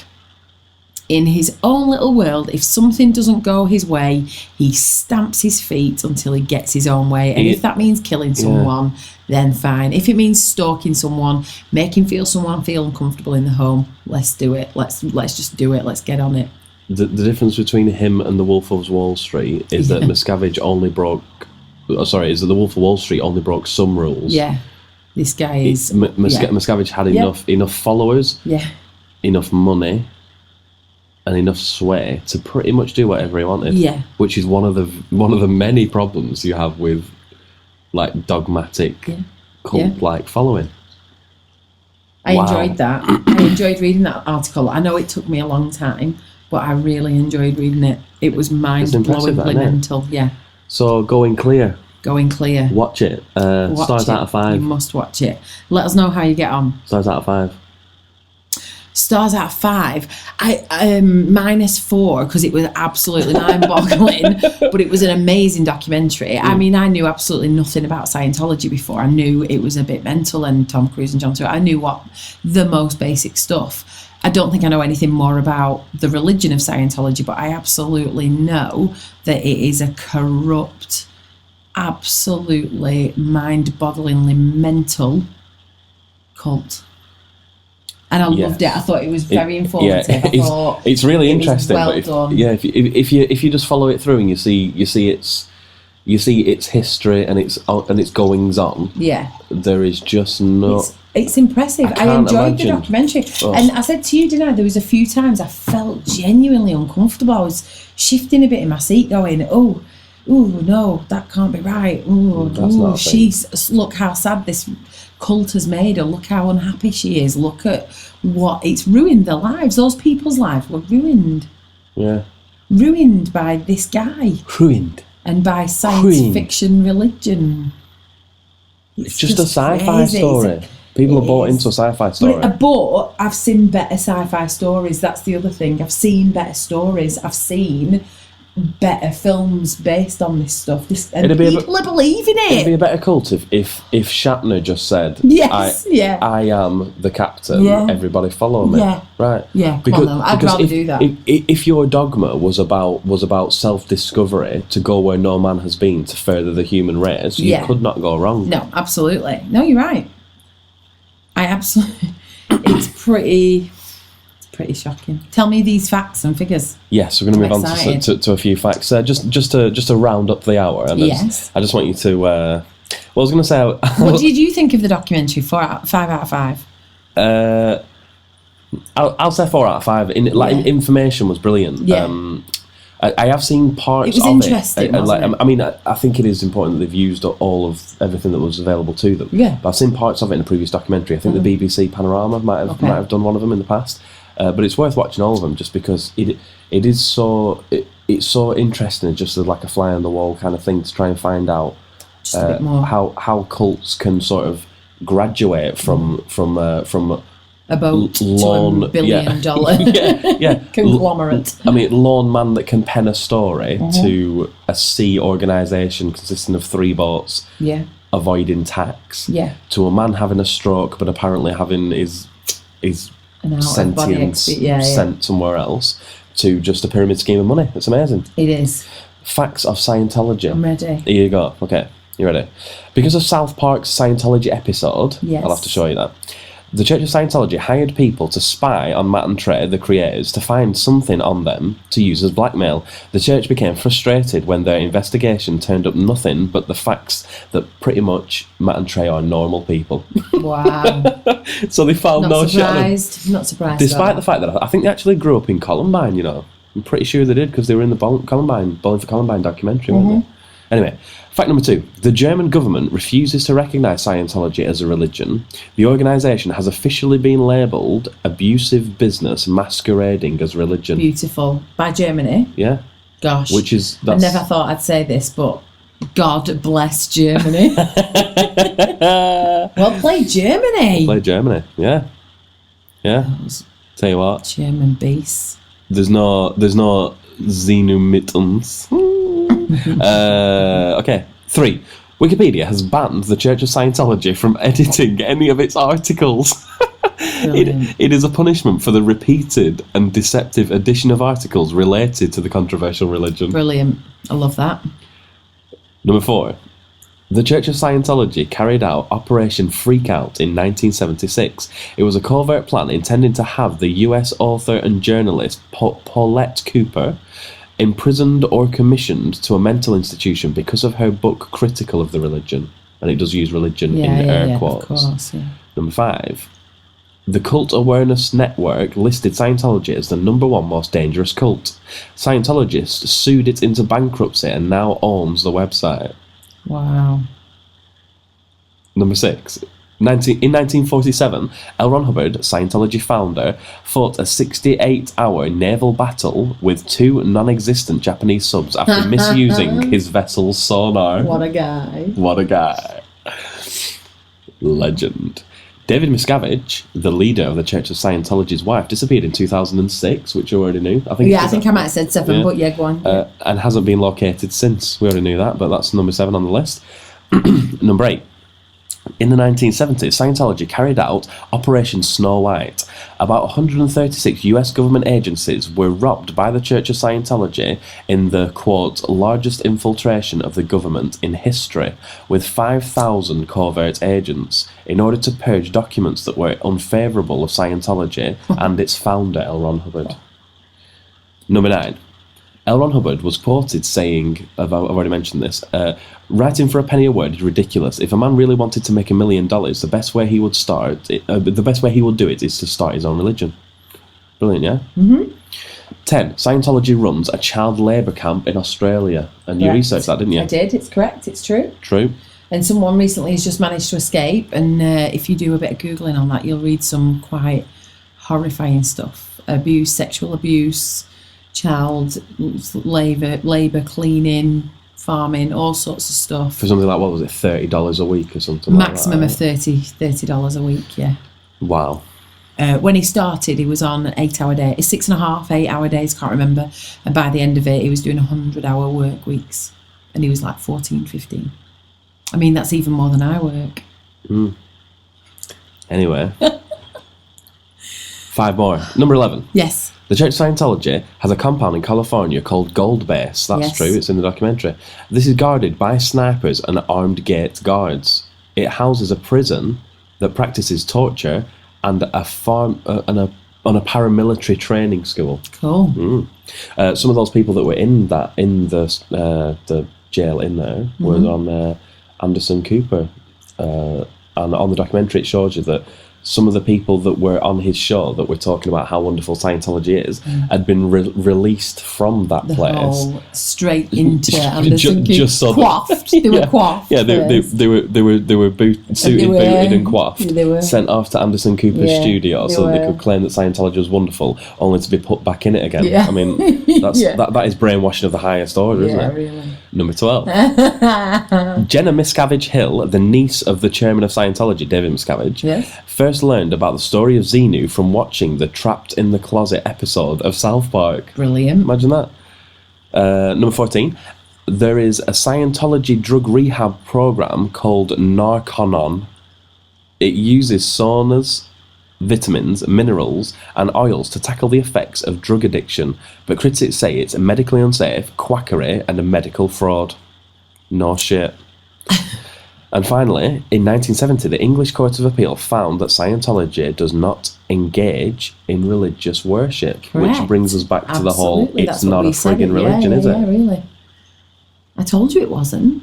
H: in his own little world. If something doesn't go his way, he stamps his feet until he gets his own way. And if that means killing someone, then fine. If it means stalking someone, making someone feel uncomfortable in the home, let's do it. Let's just do it. Let's get on it.
G: The difference between him and the Wolf of Wall Street is that Miscavige only broke... is that the Wolf of Wall Street only broke some rules.
H: Yeah. This guy is...
G: Miscavige had enough followers, enough money, and enough sway to pretty much do whatever he wanted.
H: Yeah.
G: Which is one of the many problems you have with like dogmatic cult-like following.
H: I enjoyed that. I enjoyed reading that article. I know it took me a long time, but I really enjoyed reading it. It was mind-blowingly mental. Yeah.
G: So Going Clear.
H: Going Clear.
G: Watch it. Stars out of 5.
H: You must watch it. Let us know how you get on.
G: Stars out of 5.
H: Stars out of 5. I -4 because it was absolutely mind-boggling, but it was an amazing documentary. I mean, I knew absolutely nothing about Scientology before. I knew it was a bit mental, and Tom Cruise and John Stewart. I knew what the most basic stuff. I don't think I know anything more about the religion of Scientology, but I absolutely know that it is a corrupt, absolutely mind-bogglingly mental cult. And I loved it. I thought it was very informative.
G: It's really interesting.
H: Well
G: but
H: done.
G: If you just follow it through and you see its history and its goings on.
H: Yeah.
G: There is just no.
H: It's impressive. I enjoyed the documentary.
G: Oh.
H: And I said to you, didn't I? There was a few times I felt genuinely uncomfortable. I was shifting a bit in my seat, going, "Oh, no, that can't be right. Look how sad this cult has made her. Look how unhappy she is. Look at what it's ruined their lives. Those people's lives were ruined.
G: Yeah.
H: Ruined by this guy.
G: Ruined.
H: And by science fiction religion.
G: It's just a sci-fi story. People are bought into a sci-fi story.
H: But I've seen better sci-fi stories. That's the other thing. I've seen better stories. I've seen better films based on this stuff. People are believing it.
G: It'd be a better cult if Shatner just said,
H: "Yes,
G: I am the captain. Everybody follow me."
H: Yeah.
G: Right.
H: Yeah. Because, come on, I'd rather do that.
G: If your dogma was about self-discovery to go where no man has been to further the human race, you could not go wrong.
H: No, absolutely. No, you're right. It's pretty shocking. Tell me these facts and figures.
G: Yes, we're going to move on to a few facts. Just to round up the hour. And I just want you to. I was going to say.
H: What did you think of the documentary? 5 out of 5.
G: I'll say 4 out of 5. Information was brilliant.
H: Yeah.
G: I have seen parts of it.
H: It was interesting, wasn't it?
G: I mean, I think it is important that they've used all of everything that was available to them.
H: Yeah.
G: But I've seen parts of it in a previous documentary. I think the BBC Panorama might have done one of them in the past. But it's worth watching all of them just because it's so interesting, just as like a fly on the wall kind of thing to try and find out how cults can sort of graduate from
H: a boat to $1 billion conglomerate.
G: I mean, lone man that can pen a story to a sea organisation consisting of 3 boats avoiding tax to a man having a stroke but apparently having his sentience sent somewhere else to just a pyramid scheme of money. It's amazing.
H: It is.
G: Facts of Scientology.
H: I'm ready.
G: Here you go. Okay, you ready? Because of South Park's Scientology episode, I'll have to show you that. The Church of Scientology hired people to spy on Matt and Trey, the creators, to find something on them to use as blackmail. The church became frustrated when their investigation turned up nothing but the facts that pretty much Matt and Trey are normal people.
H: Wow.
G: So they found no shit.
H: Not surprised.
G: Despite the fact that I think they actually grew up in Columbine, you know. I'm pretty sure they did because they were in the Bowling for Columbine documentary, weren't they? Anyway, fact number 2. The German government refuses to recognise Scientology as a religion. The organisation has officially been labelled abusive business masquerading as religion.
H: Beautiful. By Germany?
G: Yeah.
H: Gosh.
G: I
H: never thought I'd say this, but God bless Germany. Well played, Germany.
G: Well played, Germany. Yeah. Yeah. Tell you what.
H: German beasts.
G: There's no Xenu mittens. Okay. 3. Wikipedia has banned the Church of Scientology from editing any of its articles. It is a punishment for the repeated and deceptive addition of articles related to the controversial religion.
H: Brilliant. I love that.
G: Number 4. The Church of Scientology carried out Operation Freakout in 1976. It was a covert plan intended to have the US author and journalist Paulette Cooper imprisoned or commissioned to a mental institution because of her book critical of the religion. And it does use religion in air quotes.
H: Of course, yeah.
G: Number 5. The Cult Awareness Network listed Scientology as the number 1 most dangerous cult. Scientologists sued it into bankruptcy and now owns the website.
H: Wow.
G: Number 6. In 1947, L. Ron Hubbard, Scientology founder, fought a 68-hour naval battle with 2 non-existent Japanese subs after misusing his vessel's sonar.
H: What a guy.
G: What a guy. Legend. David Miscavige, the leader of the Church of Scientology's wife, disappeared in 2006, which you already knew. I think
H: I might have said 7, but yeah, go on.
G: And hasn't been located since. We already knew that, but that's number 7 on the list. Number 8. In the 1970s, Scientology carried out Operation Snow White. About 136 US government agencies were robbed by the Church of Scientology in the, quote, largest infiltration of the government in history, with 5,000 covert agents, in order to purge documents that were unfavourable of Scientology and its founder, L. Ron Hubbard. Number 9. L. Ron Hubbard was quoted saying, I've already mentioned this, writing for a penny a word is ridiculous. If a man really wanted to make $1 million, the best way he would do it is to start his own religion. Brilliant, yeah? Mm-hmm. 10. Scientology runs a child labour camp in Australia. And you researched that, didn't you?
H: I did, it's correct, it's true.
G: True.
H: And someone recently has just managed to escape, and if you do a bit of Googling on that, you'll read some quite horrifying stuff. Abuse, sexual abuse, child labour, cleaning, farming, all sorts of stuff.
G: For something like, what was it, $30 a week or something
H: Maximum
G: like that?
H: $30 a week, yeah.
G: Wow.
H: When he started, he was on 8-hour day, 6.5, 8-hour days, can't remember. And by the end of it, he was doing 100-hour work weeks. And he was like 14, 15. I mean, that's even more than I work.
G: Anyway. 5 more. Number 11.
H: Yes.
G: The Church of Scientology has a compound in California called Gold Base. That's
H: Yes.
G: true, it's in the documentary. This is guarded by snipers and armed gate guards. It houses a prison that practices torture and a paramilitary training school.
H: Cool.
G: Some of those people that were in the jail in there were on Anderson Cooper. And on the documentary, it shows you that some of the people that were on his show that were talking about how wonderful Scientology is had been released from that place.
H: Whole straight into Anderson
G: just so
H: coiffed. They were coiffed.
G: Yeah, they were suited, booted, and coiffed.
H: They were
G: sent off to Anderson Cooper's studio so that they could claim that Scientology was wonderful, only to be put back in it again.
H: Yeah.
G: I mean, that is brainwashing of the highest order, isn't it?
H: Really.
G: Number 12. Jenna Miscavige Hill, the niece of the chairman of Scientology, David Miscavige, first learned about the story of Xenu from watching the Trapped in the Closet episode of South Park.
H: Brilliant.
G: Imagine that. Number 14. There is a Scientology drug rehab program called Narconon. It uses saunas, vitamins, minerals, and oils to tackle the effects of drug addiction, but critics say it's medically unsafe, quackery, and a medical fraud. No shit. And finally, in 1970, the English Court of Appeal found that Scientology does not engage in religious worship,
H: Correct.
G: which brings us back to the whole,
H: Absolutely.
G: it's
H: That's what
G: not a
H: we said.
G: friggin' religion, is it?
H: Yeah, really. I told you it wasn't.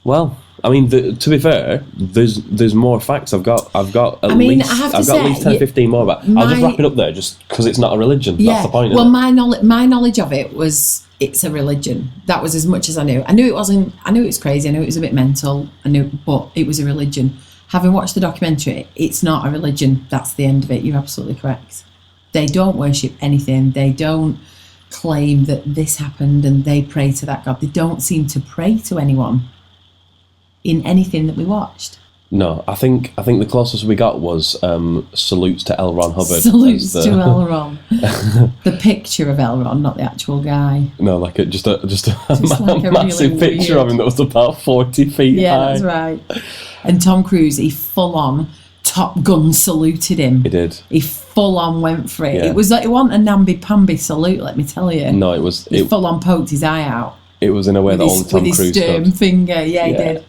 G: Well, I mean, to be fair, there's more facts. I've got at least
H: I have to
G: I've got
H: say,
G: at least 10 or 15 more. But I'll just wrap it up there, just because it's not a religion.
H: Yeah.
G: That's the point.
H: Well, my knowledge of it was it's a religion. That was as much as I knew. I knew it wasn't. I knew it was crazy. I knew it was a bit mental. But it was a religion. Having watched the documentary, it's not a religion. That's the end of it. You're absolutely correct. They don't worship anything. They don't claim that this happened and they pray to that God. They don't seem to pray to anyone in anything that we watched.
G: No, I think the closest we got was salutes to L. Ron Hubbard.
H: Salutes to L. Ron. The picture of L. Ron, not the actual guy.
G: No, like just a
H: like a
G: massive
H: really
G: picture
H: weird...
G: of him that was about 40 feet high.
H: Yeah, that's right. And Tom Cruise, he full on Top Gun saluted him.
G: He did.
H: He full on went for it.
G: Yeah.
H: It was like, it wasn't a namby-pamby salute, let me tell you.
G: No, it was.
H: He full on poked his eye out.
G: It was in a way that only Tom Cruise
H: with his stern
G: could.
H: finger. Yeah, he did.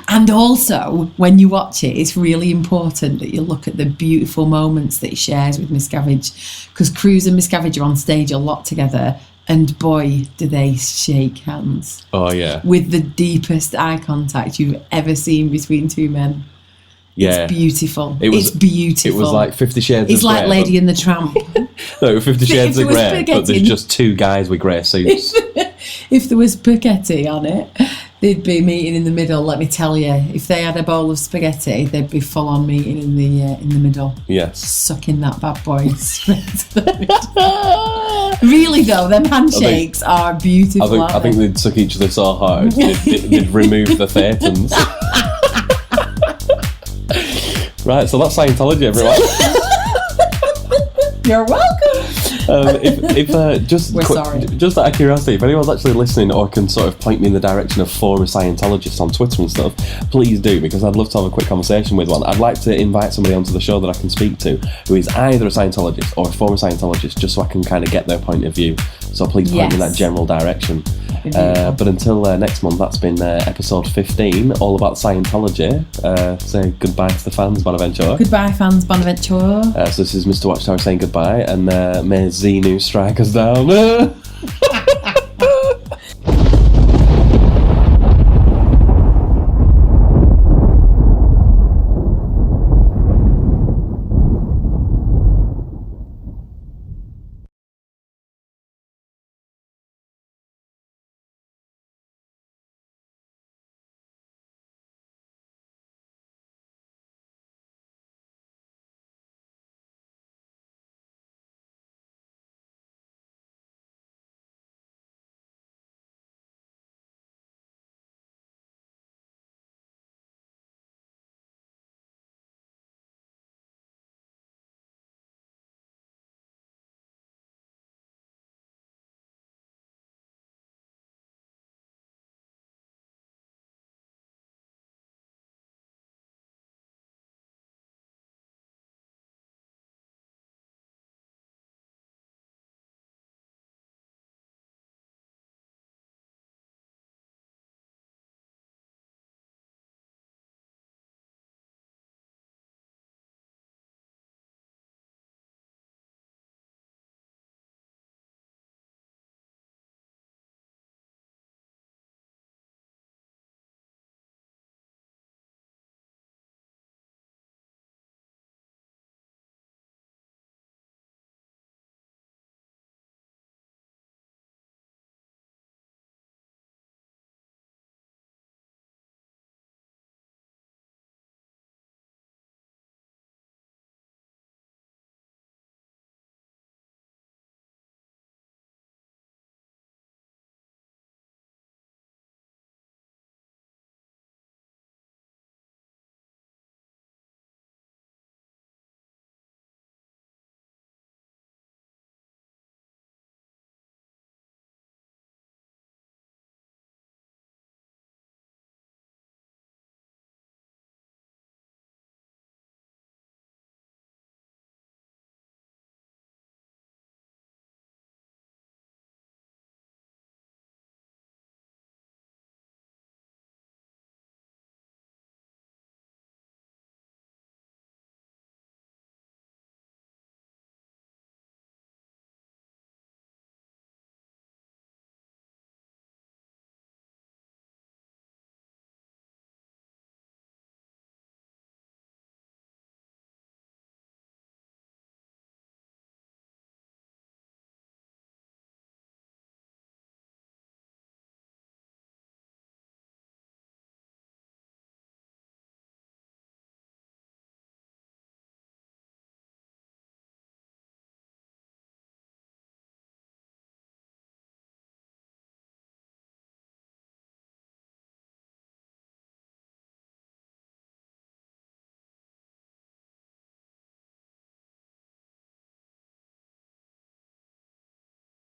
H: And also, when you watch it, it's really important that you look at the beautiful moments that he shares with Miscavige, because Cruise and Miscavige are on stage a lot together, and boy, do they shake hands.
G: Oh, yeah.
H: With the deepest eye contact you've ever seen between two men.
G: Yeah.
H: It's beautiful.
G: It's
H: beautiful.
G: It was like 50 Shades of Grey.
H: It's like Lady and the Tramp.
G: No, 50 Shades of Grey, but there's just two guys with grey suits.
H: If there was spaghetti on it, they'd be meeting in the middle, let me tell you. If they had a bowl of spaghetti, they'd be full on meeting in the middle.
G: Yes.
H: Sucking that bad boy straight to the middle. Really though, them handshakes are beautiful.
G: I think they'd suck each other so hard, they'd remove the thetans. Right, so that's Scientology, everyone.
H: You're welcome.
G: Just out of curiosity, if anyone's actually listening or can sort of point me in the direction of former Scientologists on Twitter and stuff, please do, because I'd love to have a quick conversation with one. I'd like to invite somebody onto the show that I can speak to who is either a Scientologist or a former Scientologist, just so I can kind of get their point of view. So please point me in that general direction. But until next month, that's been episode 15, all about Scientology. Say goodbye to the fans, Bonaventure.
H: Goodbye, fans, Bonaventure.
G: So this is Mr. Watchtower saying goodbye, and may Xenu strike us down.